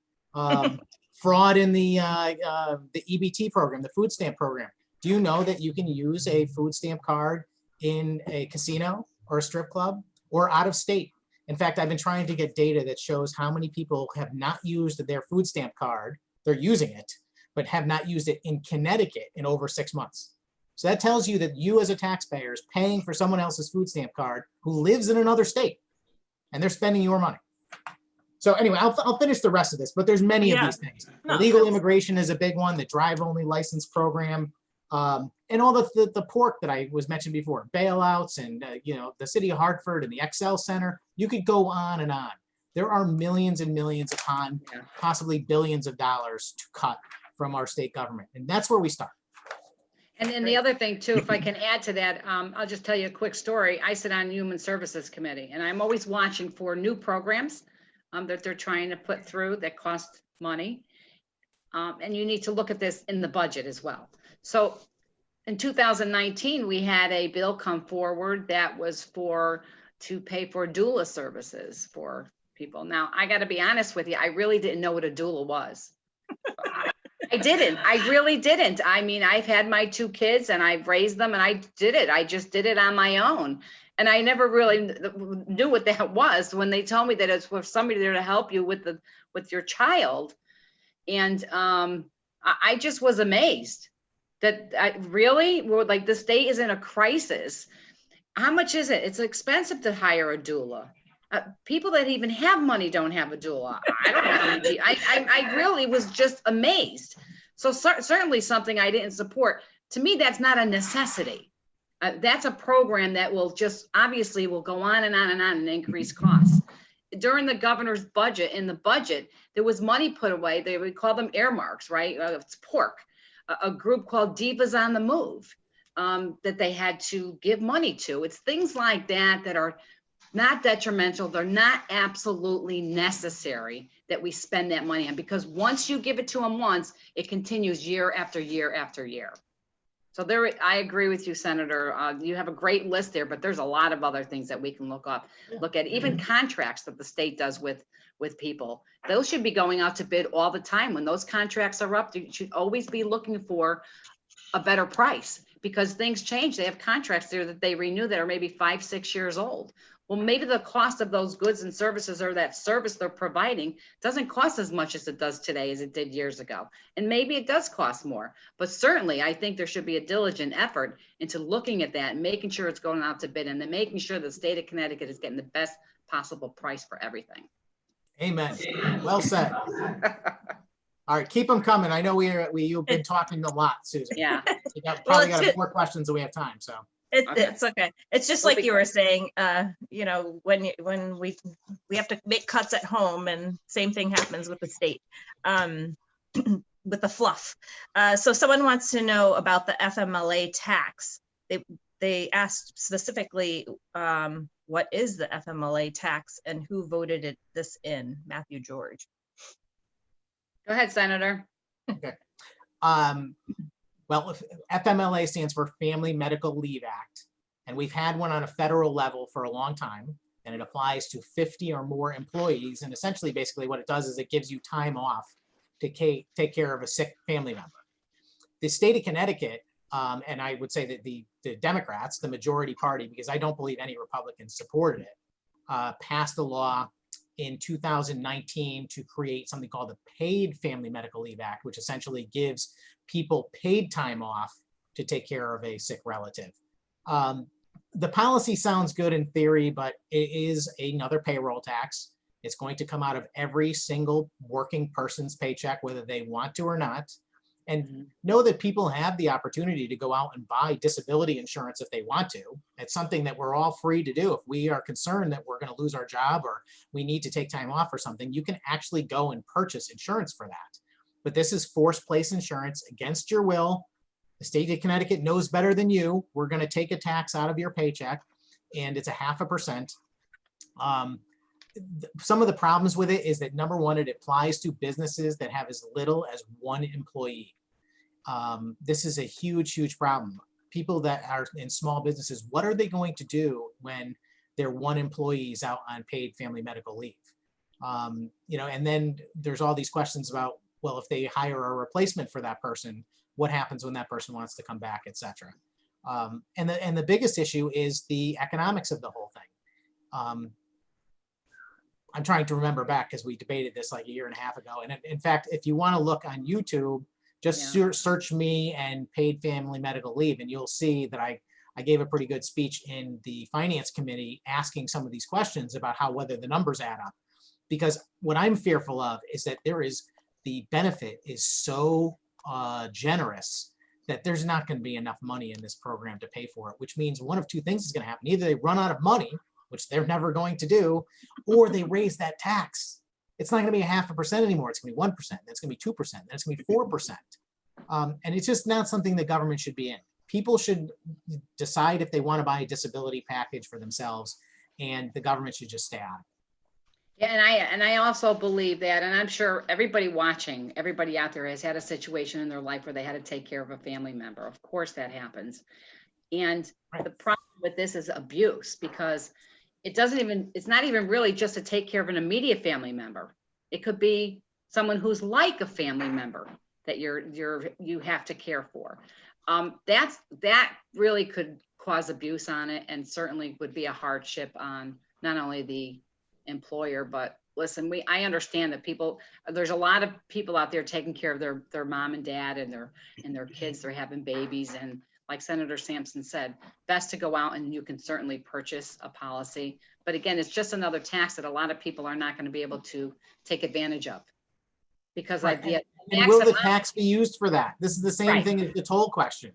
Fraud in the EBT program, the food stamp program. Do you know that you can use a food stamp card in a casino or a strip club or out of state? In fact, I've been trying to get data that shows how many people have not used their food stamp card. They're using it, but have not used it in Connecticut in over 6 months. So that tells you that you as a taxpayer is paying for someone else's food stamp card who lives in another state, and they're spending your money. So anyway, I'll finish the rest of this, but there's many of these things. No, Legal immigration is a big one, the drive-only license program, and all the pork that I was mentioned before, bailouts and, the city of Hartford and the Excel Center. You could go on and on. There are millions and millions upon possibly billions of dollars to cut from our state government. And that's where we start. And then the other thing too, if I can add to that, I'll just tell you a quick story. I sit on Human Services Committee, and I'm always watching for new programs that they're trying to put through that cost money. And you need to look at this in the budget as well. So in 2019, we had a bill come forward that was to pay for doula services for people. Now, I got to be honest with you, I really didn't know what a doula was. I didn't. I really didn't. I mean, I've had my 2 kids and I've raised them, and I did it. I just did it on my own. And I never really knew what that was when they told me that it's for somebody there to help you with your child. And I just was amazed that like the state is in a crisis. How much is it? It's expensive to hire a doula. People that even have money don't have a doula. I don't know. I really was just amazed. So certainly something I didn't support. To me, that's not a necessity. That's a program that will just obviously will go on and on and on and increase costs. During the governor's budget, there was money put away. They would call them earmarks, right? It's pork. A group called Divas on the Move that they had to give money to. It's things like that are not detrimental. They're not absolutely necessary that we spend that money on, because once you give it to them once, it continues year after year after year. So I agree with you, Senator. You have a great list there, but there's a lot of other things that we can look at, even contracts that the state does with people. Those should be going out to bid all the time. When those contracts are up, you should always be looking for a better price, because things change. They have contracts there that they renew that are maybe 5-6 years old. Well, maybe the cost of those goods and services, or that service they're providing, doesn't cost as much as it does today as it did years ago. And maybe it does cost more, but certainly I think there should be a diligent effort into looking at that and making sure it's going out to bid, and then making sure the state of Connecticut is getting the best possible price for everything. Amen. Well said. All right, keep them coming. I know you've been talking a lot, Susan. Yeah. You probably got more questions than we have time, so. It's okay. It's just like you were saying, when we have to make cuts at home, and same thing happens with the state, with the fluff. So someone wants to know about the FMLA tax. They asked specifically, what is the FMLA tax and who voted this in? Matthew George. Go ahead, Senator. Okay. Well, FMLA stands for Family Medical Leave Act, and we've had one on a federal level for a long time, and it applies to 50 or more employees. And essentially, basically what it does is it gives you time off to take care of a sick family member. The state of Connecticut, and I would say that the Democrats, the majority party, because I don't believe any Republicans supported it, passed a law in 2019 to create something called the Paid Family Medical Leave Act, which essentially gives people paid time off to take care of a sick relative. The policy sounds good in theory, but it is another payroll tax. It's going to come out of every single working person's paycheck, whether they want to or not. And know that people have the opportunity to go out and buy disability insurance if they want to. It's something that we're all free to do. If we are concerned that we're going to lose our job or we need to take time off or something, you can actually go and purchase insurance for that. But this is forced place insurance against your will. The state of Connecticut knows better than you. We're going to take a tax out of your paycheck, and it's 0.5%. Some of the problems with it is that, number one, it applies to businesses that have as little as 1 employee. This is a huge problem. People that are in small businesses, what are they going to do when their 1 employee is out on paid family medical leave? You know, and then there's all these questions about, well, if they hire a replacement for that person, what happens when that person wants to come back, et cetera. And the biggest issue is the economics of the whole thing. I'm trying to remember back because we debated this like 1.5 years ago. And in fact, if you want to look on YouTube, just search me and paid family medical leave, and you'll see that I gave a pretty good speech in the finance committee asking some of these questions about how whether the numbers add up. Because what I'm fearful of is that the benefit is so generous that there's not going to be enough money in this program to pay for it, which means one of 2 things is going to happen. Either they run out of money, which they're never going to do, or they raise that tax. It's not going to be 0.5% anymore. It's going to be 1%. Then it's going to be 2%. Then it's going to be 4%. And it's just not something the government should be in. People should decide if they want to buy a disability package for themselves, and the government should just stay out of it. Yeah, and I also believe that, and I'm sure everybody watching, everybody out there has had a situation in their life where they had to take care of a family member. Of course that happens. And the problem with this is abuse, because it's not even really just to take care of an immediate family member. It could be someone who's like a family member that you have to care for. That really could cause abuse on it, and certainly would be a hardship on not only the employer, but listen, I understand that there's a lot of people out there taking care of their mom and dad and their kids. They're having babies, and like Senator Sampson said, best to go out and you can certainly purchase a policy. But again, it's just another tax that a lot of people are not going to be able to take advantage of, because and will the tax be used for that? This is the same thing as the toll question.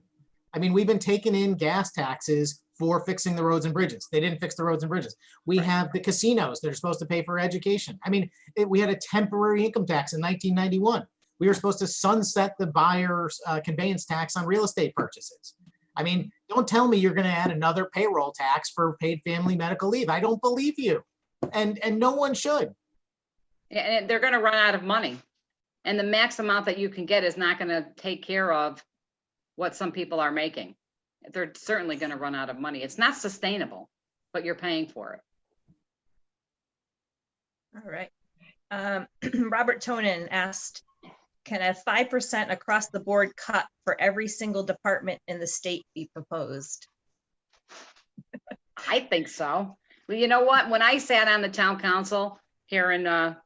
I mean, we've been taking in gas taxes for fixing the roads and bridges. They didn't fix the roads and bridges. We have the casinos that are supposed to pay for education. I mean, we had a temporary income tax in 1991. We were supposed to sunset the buyer's conveyance tax on real estate purchases. I mean, don't tell me you're going to add another payroll tax for paid family medical leave. I don't believe you. And no one should. And they're going to run out of money. And the max amount that you can get is not going to take care of what some people are making. They're certainly going to run out of money. It's not sustainable, but you're paying for it. All right. Robert Tonin asked, can a 5% across the board cut for every single department in the state be proposed? I think so. Well, you know what? When I sat on the town council here in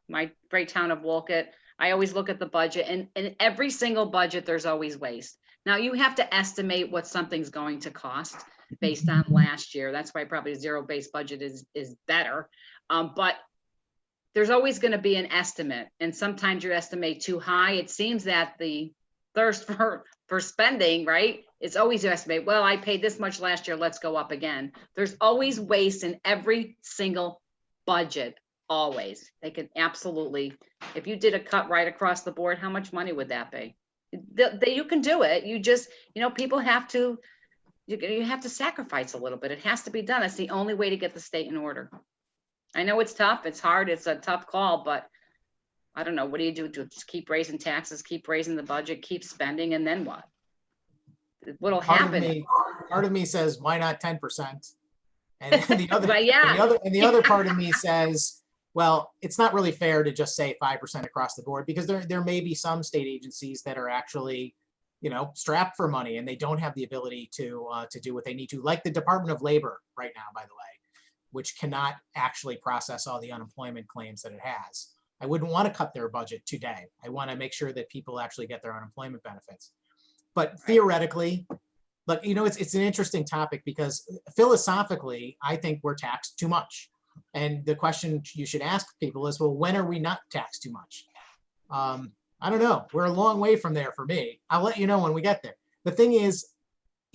my great town of Wolcott, I always look at the budget, and in every single budget, there's always waste. Now you have to estimate what something's going to cost based on last year. That's why probably zero-based budget is better. But there's always going to be an estimate, and sometimes you estimate too high. It seems that the thirst for spending, right? It's always you estimate, well, I paid this much last year, let's go up again. There's always waste in every single budget, always. They could absolutely, if you did a cut right across the board, how much money would that be? You can do it. You just, people have to, you have to sacrifice a little bit. It has to be done. It's the only way to get the state in order. I know it's tough. It's hard. It's a tough call, but I don't know. What do you do? Just keep raising taxes, keep raising the budget, keep spending, and then what? What'll happen? Part of me says, why not 10%? And the other, But yeah. and the other part of me says, well, it's not really fair to just say 5% across the board, because there may be some state agencies that are actually, strapped for money, and they don't have the ability to do what they need to, like the Department of Labor right now, by the way, which cannot actually process all the unemployment claims that it has. I wouldn't want to cut their budget today. I want to make sure that people actually get their unemployment benefits. But theoretically, look, it's an interesting topic, because philosophically, I think we're taxed too much. And the question you should ask people is, well, when are we not taxed too much? I don't know. We're a long way from there for me. I'll let you know when we get there. The thing is,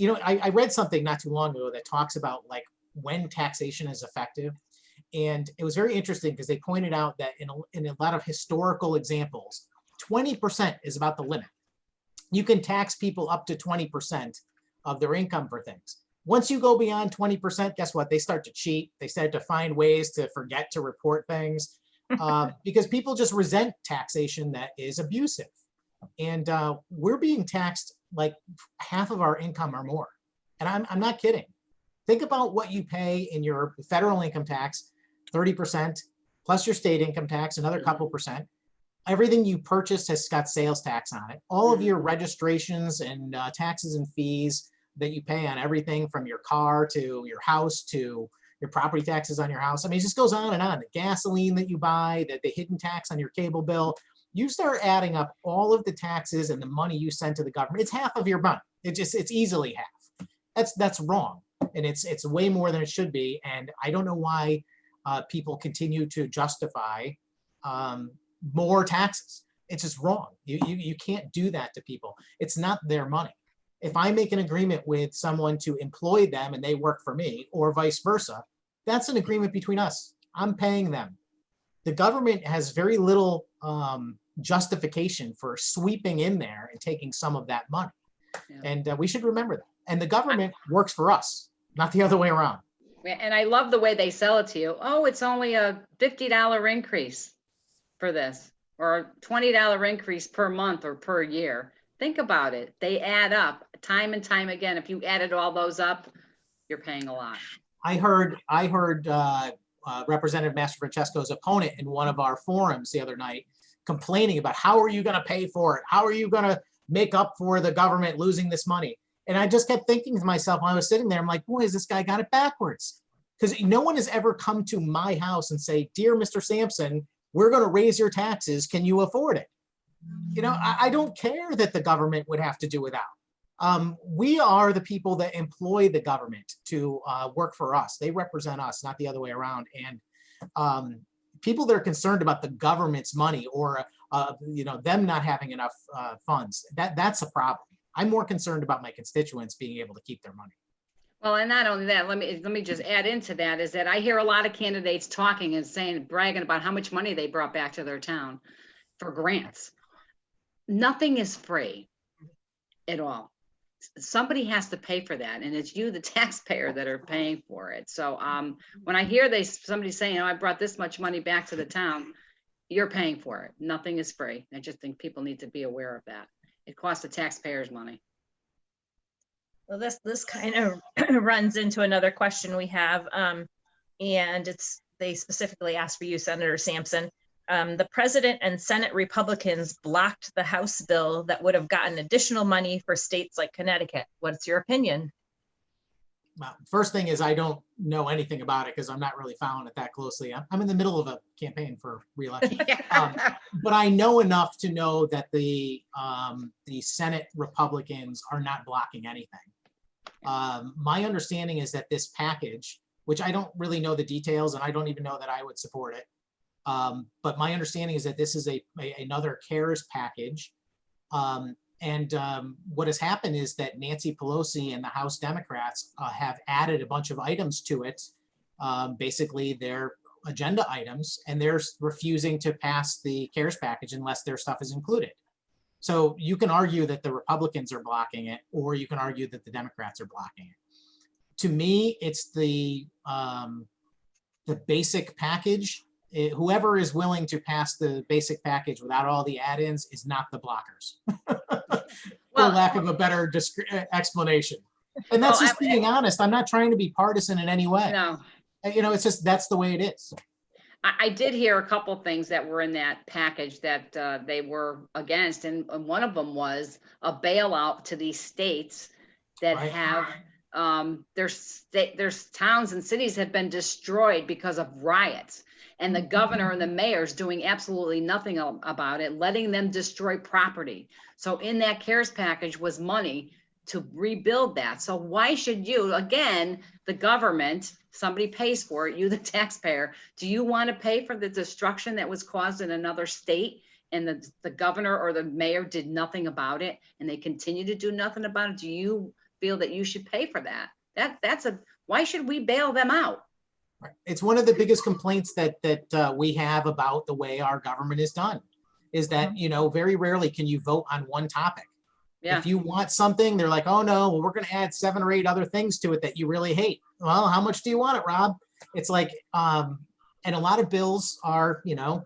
I read something not too long ago that talks about like when taxation is effective. And it was very interesting because they pointed out that in a lot of historical examples, 20% is about the limit. You can tax people up to 20% of their income for things. Once you go beyond 20%, guess what? They start to cheat. They start to find ways to forget to report things because people just resent taxation that is abusive. And we're being taxed like half of our income or more. And I'm not kidding. Think about what you pay in your federal income tax, 30%, plus your state income tax, another couple percent. Everything you purchase has got sales tax on it. All of your registrations and taxes and fees that you pay on everything from your car to your house to your property taxes on your house. I mean, it just goes on and on. The gasoline that you buy, the hidden tax on your cable bill. You start adding up all of the taxes and the money you send to the government. It's half of your money. It's easily half. That's wrong. And it's way more than it should be. And I don't know why people continue to justify more taxes. It's just wrong. You can't do that to people. It's not their money. If I make an agreement with someone to employ them and they work for me, or vice versa, that's an agreement between us. I'm paying them. The government has very little justification for sweeping in there and taking some of that money. Yeah. And we should remember that. And the government works for us, not the other way around. And I love the way they sell it to you. Oh, it's only a $50 increase for this, or a $20 increase per month or per year. Think about it. They add up time and time again. If you added all those up, you're paying a lot. I heard Representative Mastrofrancesco's opponent in one of our forums the other night complaining about how are you going to pay for it? How are you going to make up for the government losing this money? And I just kept thinking to myself when I was sitting there, I'm like, boy, has this guy got it backwards? Because no one has ever come to my house and say, dear Mr. Sampson, we're going to raise your taxes. Can you afford it? I don't care that the government would have to do without. We are the people that employ the government to work for us. They represent us, not the other way around. And people that are concerned about the government's money or them not having enough funds, that's a problem. I'm more concerned about my constituents being able to keep their money. Well, and not only that, let me just add into that is that I hear a lot of candidates talking and bragging about how much money they brought back to their town for grants. Nothing is free at all. Somebody has to pay for that, and it's you, the taxpayer, that are paying for it. So when I hear somebody saying, I brought this much money back to the town, you're paying for it. Nothing is free. I just think people need to be aware of that. It costs the taxpayers money. Well, this kind of runs into another question we have, and they specifically asked for you, Senator Sampson. The president and Senate Republicans blocked the House bill that would have gotten additional money for states like Connecticut. What's your opinion? Well, first thing is I don't know anything about it because I'm not really following it that closely. I'm in the middle of a campaign for re-election. But I know enough to know that the Senate Republicans are not blocking anything. My understanding is that this package, which I don't really know the details and I don't even know that I would support it. But my understanding is that this is another CARES package. What has happened is that Nancy Pelosi and the House Democrats have added a bunch of items to it, basically their agenda items, and they're refusing to pass the CARES package unless their stuff is included. So you can argue that the Republicans are blocking it, or you can argue that the Democrats are blocking it. To me, it's the basic package. Whoever is willing to pass the basic package without all the add-ins is not the blockers, for lack of a better explanation. And that's just being honest. I'm not trying to be partisan in any way. No. It's just, that's the way it is. I did hear a couple things that were in that package that they were against. And one of them was a bailout to these states that have their towns and cities have been destroyed because of riots. And the governor and the mayor's doing absolutely nothing about it, letting them destroy property. So in that CARES package was money to rebuild that. So why should you, again, the government, somebody pays for it, you the taxpayer, do you want to pay for the destruction that was caused in another state and the governor or the mayor did nothing about it, and they continue to do nothing about it, do you feel that you should pay for that? Why should we bail them out? Right. It's one of the biggest complaints that we have about the way our government is done, is that, you know, very rarely can you vote on one topic. Yeah. If you want something, they're like, oh no, well, we're going to add 7 or 8 other things to it that you really hate. Well, how much do you want it, Rob? It's like, and a lot of bills are, you know,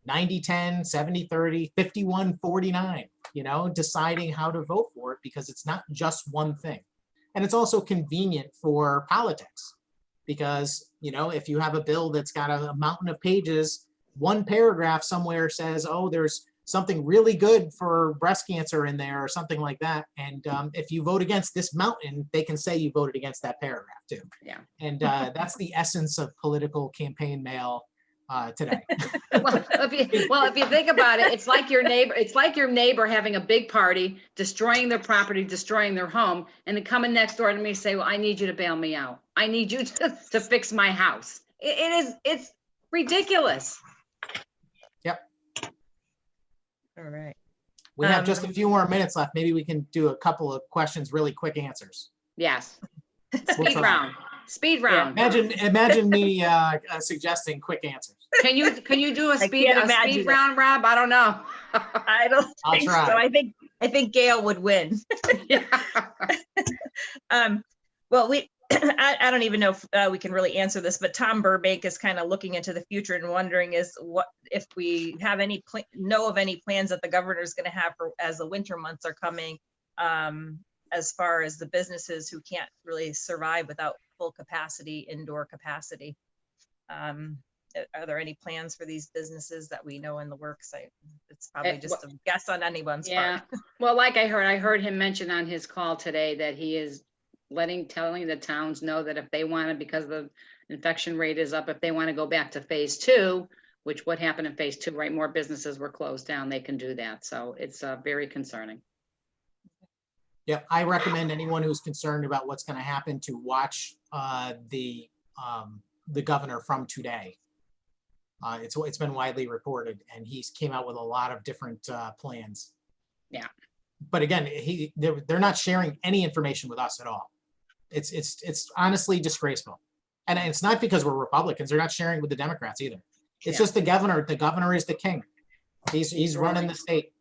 90-10, 70-30, 51-49, you know, deciding how to vote for it because it's not just one thing. And it's also convenient for politics because, you know, if you have a bill that's got a mountain of pages, one paragraph somewhere says, oh, there's something really good for breast cancer in there or something like that. And if you vote against this mountain, they can say you voted against that paragraph too. Yeah. And that's the essence of political campaign mail today. Well, if you think about it, it's like your neighbor having a big party, destroying their property, destroying their home, and then coming next door to me and say, well, I need you to bail me out. I need you to fix my house. It's ridiculous. Yep. All right. We have just a few more minutes left. Maybe we can do a couple of questions, really quick answers. Yes. We'll Speed try. round. Speed round. Imagine me suggesting quick answers. Can you do a speed can't imagine speed it. round, Rob? I don't know. I don't I'll think try. so. I think Gail would win. Yeah. Well, I don't even know if we can really answer this, but Tom Burbank is kind of looking into the future and wondering what if we have know of any plans that the governor is going to have for as the winter months are coming, as far as the businesses who can't really survive without full capacity, indoor capacity. Are there any plans for these businesses that we know in the works? It's probably just a guess on anyone's part. Well, like I heard him mention on his call today that he is telling the towns know that if they want to, because the infection rate is up, if they want to go back to phase 2, which what happened in phase 2, right? More businesses were closed down. They can do that. So it's very concerning. Yep, I recommend anyone who's concerned about what's going to happen to watch the governor from today. It's been widely reported, and he's came out with a lot of different plans. Yeah. But again, they're not sharing any information with us at all. It's honestly disgraceful, and it's not because we're Republicans. They're not sharing with the Democrats either. It's just the governor. The governor is the king. He's running the state.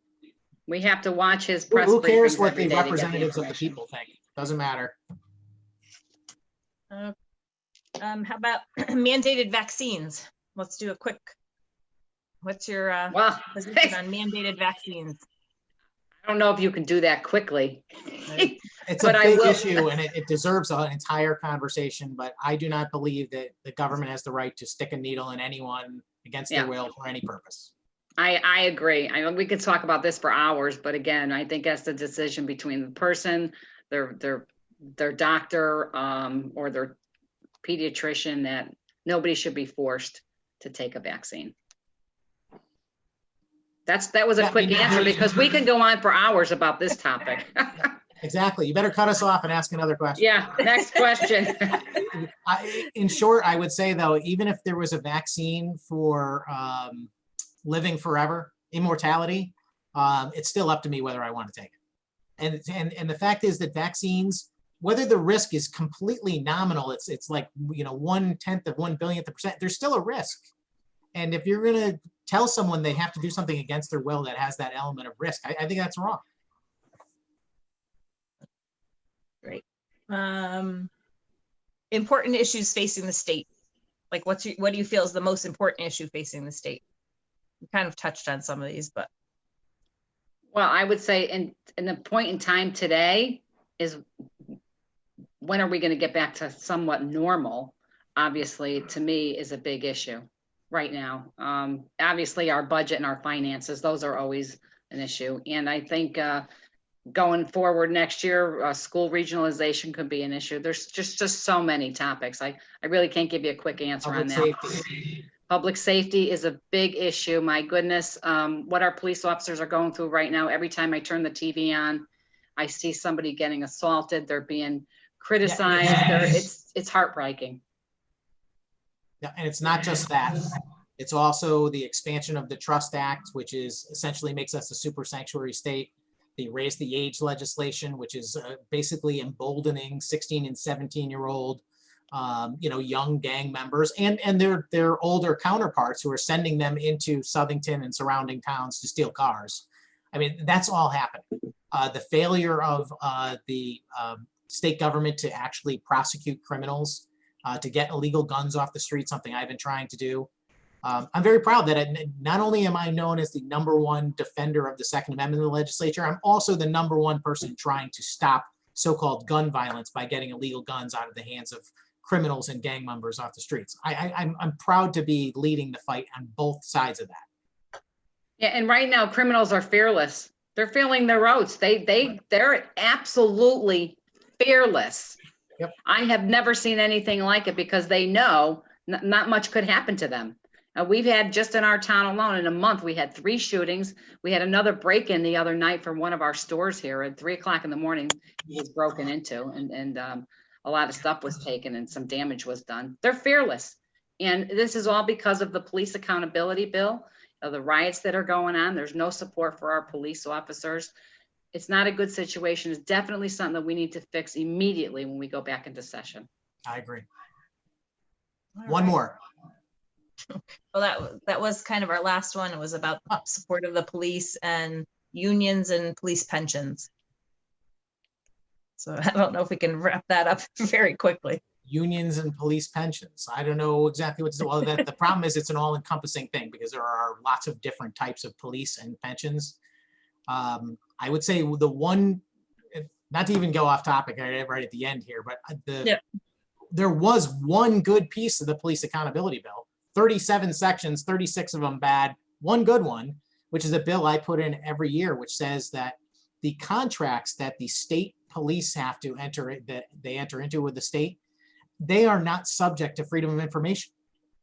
We have to watch his press. Who cares briefings what every the day to get representatives of the information. people think? Doesn't matter. How about mandated vaccines? Let's do a quick. What's your position on mandated vaccines? I don't know if you can do that quickly. It's a big issue, and it deserves an entire conversation, but I do not believe that the government has the right to stick a needle in anyone against their will for any purpose. I agree. I mean, we could talk about this for hours, but again, I think that's the decision between the person, their doctor, or their pediatrician, that nobody should be forced to take a vaccine. That was a quick answer because we can go on for hours about this topic. Exactly. You better cut us off and ask another question. Yeah, next question. In short, I would say though, even if there was a vaccine for living forever, immortality, it's still up to me whether I want to take it. And the fact is that vaccines, whether the risk is completely nominal, it's like, you know, 1/10 of 1/10000000%, there's still a risk. And if you're going to tell someone they have to do something against their will that has that element of risk, I think that's wrong. Great. Important issues facing the state. Like what do you feel is the most important issue facing the state? We kind of touched on some of these, but. Well, I would say in the point in time today is when are we going to get back to somewhat normal? Obviously, to me, is a big issue right now. Obviously, our budget and our finances, those are always an issue. And I think going forward next year, school regionalization could be an issue. There's just so many topics. I really can't give you a quick answer on that. Safety. Public safety is a big issue. My goodness, what our police officers are going through right now. Every time I turn the TV on, I see somebody getting assaulted. They're being criticized. It's heartbreaking. Yeah, and it's not just that. It's also the expansion of the Trust Act, which is essentially makes us a super sanctuary state. The raise the age legislation, which is basically emboldening 16 and 17-year-old, young gang members and their older counterparts who are sending them into Southington and surrounding towns to steal cars. I mean, that's all happening. The failure of the state government to actually prosecute criminals, to get illegal guns off the street, something I've been trying to do. I'm very proud that not only am I known as the #1 defender of the Second Amendment in the legislature, I'm also the #1 person trying to stop so-called gun violence by getting illegal guns out of the hands of criminals and gang members off the streets. I'm proud to be leading the fight on both sides of that. Yeah, and right now criminals are fearless. They're feeling their oats. They're absolutely fearless. Yep. I have never seen anything like it because they know not much could happen to them. We've had just in our town alone in a month, we had 3 shootings. We had another break-in the other night from one of our stores here at 3 o'clock in the morning. It was broken into and a lot of stuff was taken and some damage was done. They're fearless. And this is all because of the police accountability bill, of the riots that are going on. There's no support for our police officers. It's not a good situation. It's definitely something that we need to fix immediately when we go back into session. I agree. All One right. more. Well, that was kind of our last one. It was about support of the police and unions and police pensions. So I don't know if we can wrap that up very quickly. Unions and police pensions. I don't know exactly what to say. Well, the problem is it's an all-encompassing thing because there are lots of different types of police and pensions. I would say the one, not to even go off topic right at the end here, but there was one good piece of the police accountability bill. 37 sections, 36 of them bad, one good one, which is a bill I put in every year, which says that the contracts that the state police have to enter, that they enter into with the state, they are not subject to freedom of information.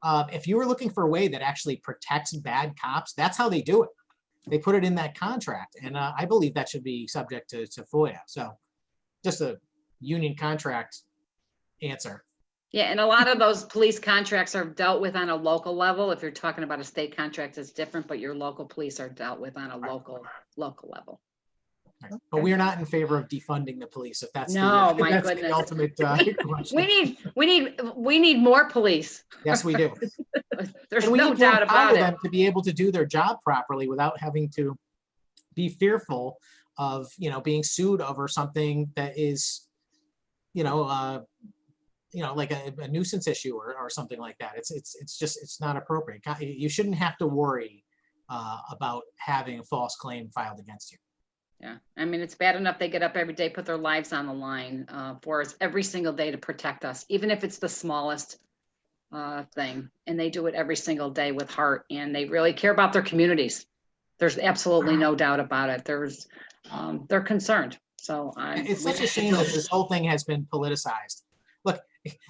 If you were looking for a way that actually protects bad cops, that's how they do it. They put it in that contract. And I believe that should be subject to FOIA. So just a union contract answer. Yeah, and a lot of those police contracts are dealt with on a local level. If you're talking about a state contract, it's different, but your local police are dealt with on a local level. Right. But we are not in favor of defunding the police. If that's No, the, my that's goodness. the ultimate question. We need more police. Yes, we do. There's And we no need to doubt empower about it. them to be able to do their job properly without having to be fearful of, being sued over something that is, like a nuisance issue or something like that. It's not appropriate. You shouldn't have to worry about having a false claim filed against you. Yeah, I mean, it's bad enough they get up every day, put their lives on the line for us every single day to protect us, even if it's the smallest thing. And they do it every single day with heart, and they really care about their communities. There's absolutely no doubt about it. They're concerned. So it's such a shame that this whole thing has been politicized. Look,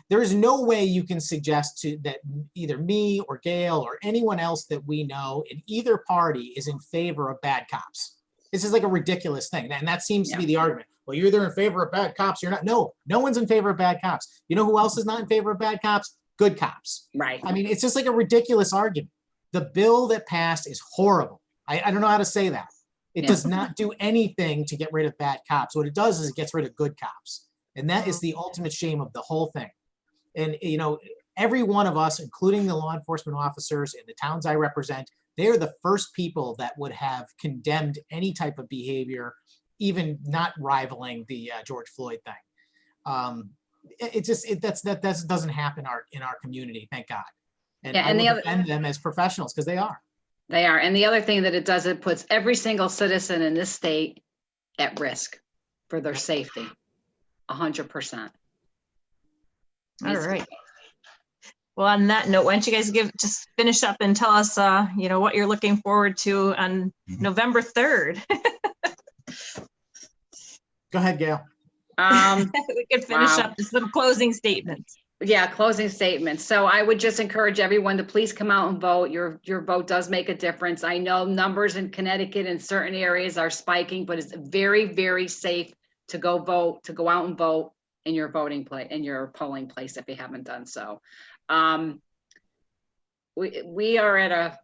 there is no way you can suggest that either me or Gail or anyone else that we know in either party is in favor of bad cops. This is like a ridiculous thing. And that seems to be the argument. Well, you're either in favor of bad cops, you're not. No one's in favor of bad cops. You know who else is not in favor of bad cops? Good cops. Right. I mean, it's just like a ridiculous argument. The bill that passed is horrible. I don't know how to say that. It does not do anything to get rid of bad cops. What it does is it gets rid of good cops. And that is the ultimate shame of the whole thing. And, every one of us, including the law enforcement officers in the towns I represent, they are the first people that would have condemned any type of behavior, even not rivaling the George Floyd thing. That doesn't happen in our community, thank God. And I will defend them as professionals because they are. They are. And the other thing that it does, it puts every single citizen in this state at risk for their safety. 100%. All right. Well, on that note, why don't you guys just finish up and tell us, what you're looking forward to on November 3rd. Go ahead, Gail. We could finish up with some closing statements. Yeah, closing statements. So I would just encourage everyone to please come out and vote. Your vote does make a difference. I know numbers in Connecticut in certain areas are spiking, but it's very, very safe to go vote, to go out and vote in your voting place, in your polling place if you haven't done so. we are at a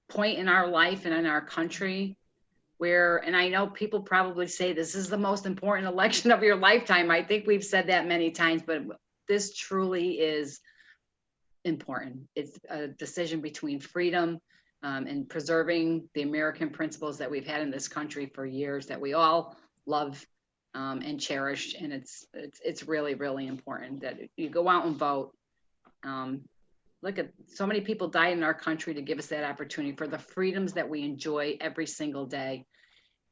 point in our life and in our country where, and I know people probably say this is the most important election of your lifetime. I think we've said that many times, but this truly is important. It's a decision between freedom and preserving the American principles that we've had in this country for years, that we all love and cherish. And it's really, really important that you go out and vote. Look at so many people died in our country to give us that opportunity for the freedoms that we enjoy every single day.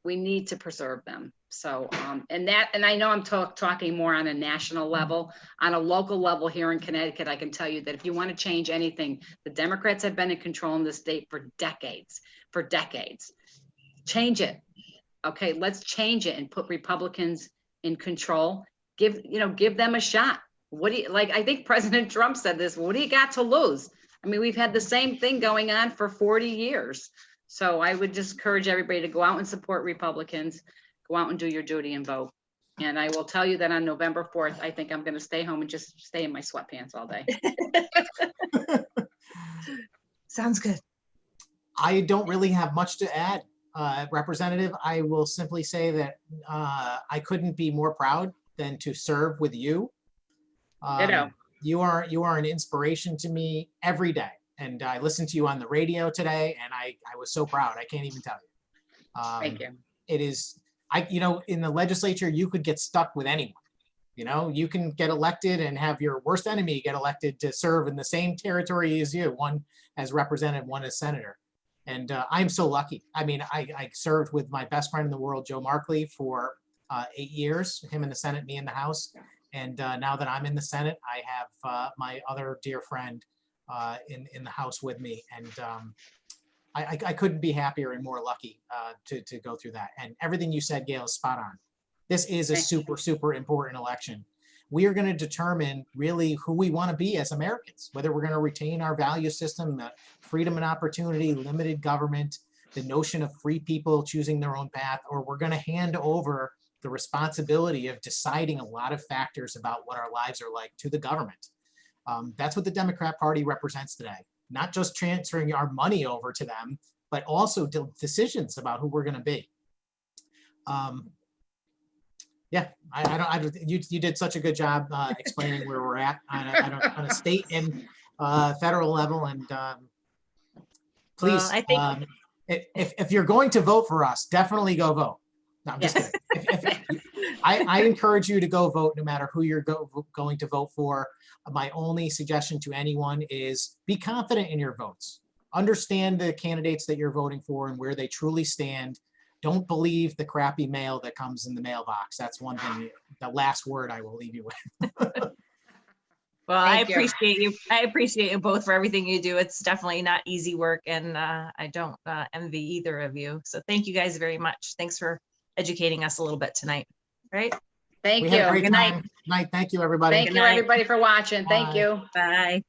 We need to preserve them. So, and I know I'm talking more on a national level. On a local level here in Connecticut, I can tell you that if you want to change anything, the Democrats have been in control in the state for decades. Change it. Okay, let's change it and put Republicans in control. Give them a shot. What do you like? I think President Trump said this. What do you got to lose? I mean, we've had the same thing going on for 40 years. So I would just encourage everybody to go out and support Republicans, go out and do your duty and vote. And I will tell you that on November 4th, I think I'm going to stay home and just stay in my sweatpants all day. Sounds good. I don't really have much to add, Representative. I will simply say that I couldn't be more proud than to serve with you. You are an inspiration to me every day. And I listened to you on the radio today, and I was so proud. I can't even tell you. Thank you. It is, in the legislature, you could get stuck with anyone. You can get elected and have your worst enemy get elected to serve in the same territory as you, one as representative, one as senator. And I'm so lucky. I mean, I served with my best friend in the world, Joe Markley, for 8 years, him in the Senate, me in the House. And now that I'm in the Senate, I have my other dear friend in the House with me. And I couldn't be happier and more lucky to go through that. And everything you said, Gail, is spot on. This is a super, super important election. We are going to determine really who we want to be as Americans, whether we're going to retain our value system, freedom and opportunity, limited government, the notion of free people choosing their own path, or we're going to hand over the responsibility of deciding a lot of factors about what our lives are like to the government. That's what the Democrat Party represents today. Not just transferring our money over to them, but also decisions about who we're going to be. Yeah, you did such a good job explaining where we're at on a state and federal level. And please, Well, I think if you're going to vote for us, definitely go vote. No, I'm just kidding. I encourage you to go vote no matter who you're going to vote for. My only suggestion to anyone is be confident in your votes. Understand the candidates that you're voting for and where they truly stand. Don't believe the crappy mail that comes in the mailbox. That's one thing, the last word I will leave you with. Well, Thank you. I appreciate you both for everything you do. It's definitely not easy work, and I don't envy either of you. So thank you guys very much. Thanks for educating us a little bit tonight. Right? Thank We you. had a great Good night. time. Thank you, everybody. Thank you, everybody, for watching. Thank Bye. you. Bye.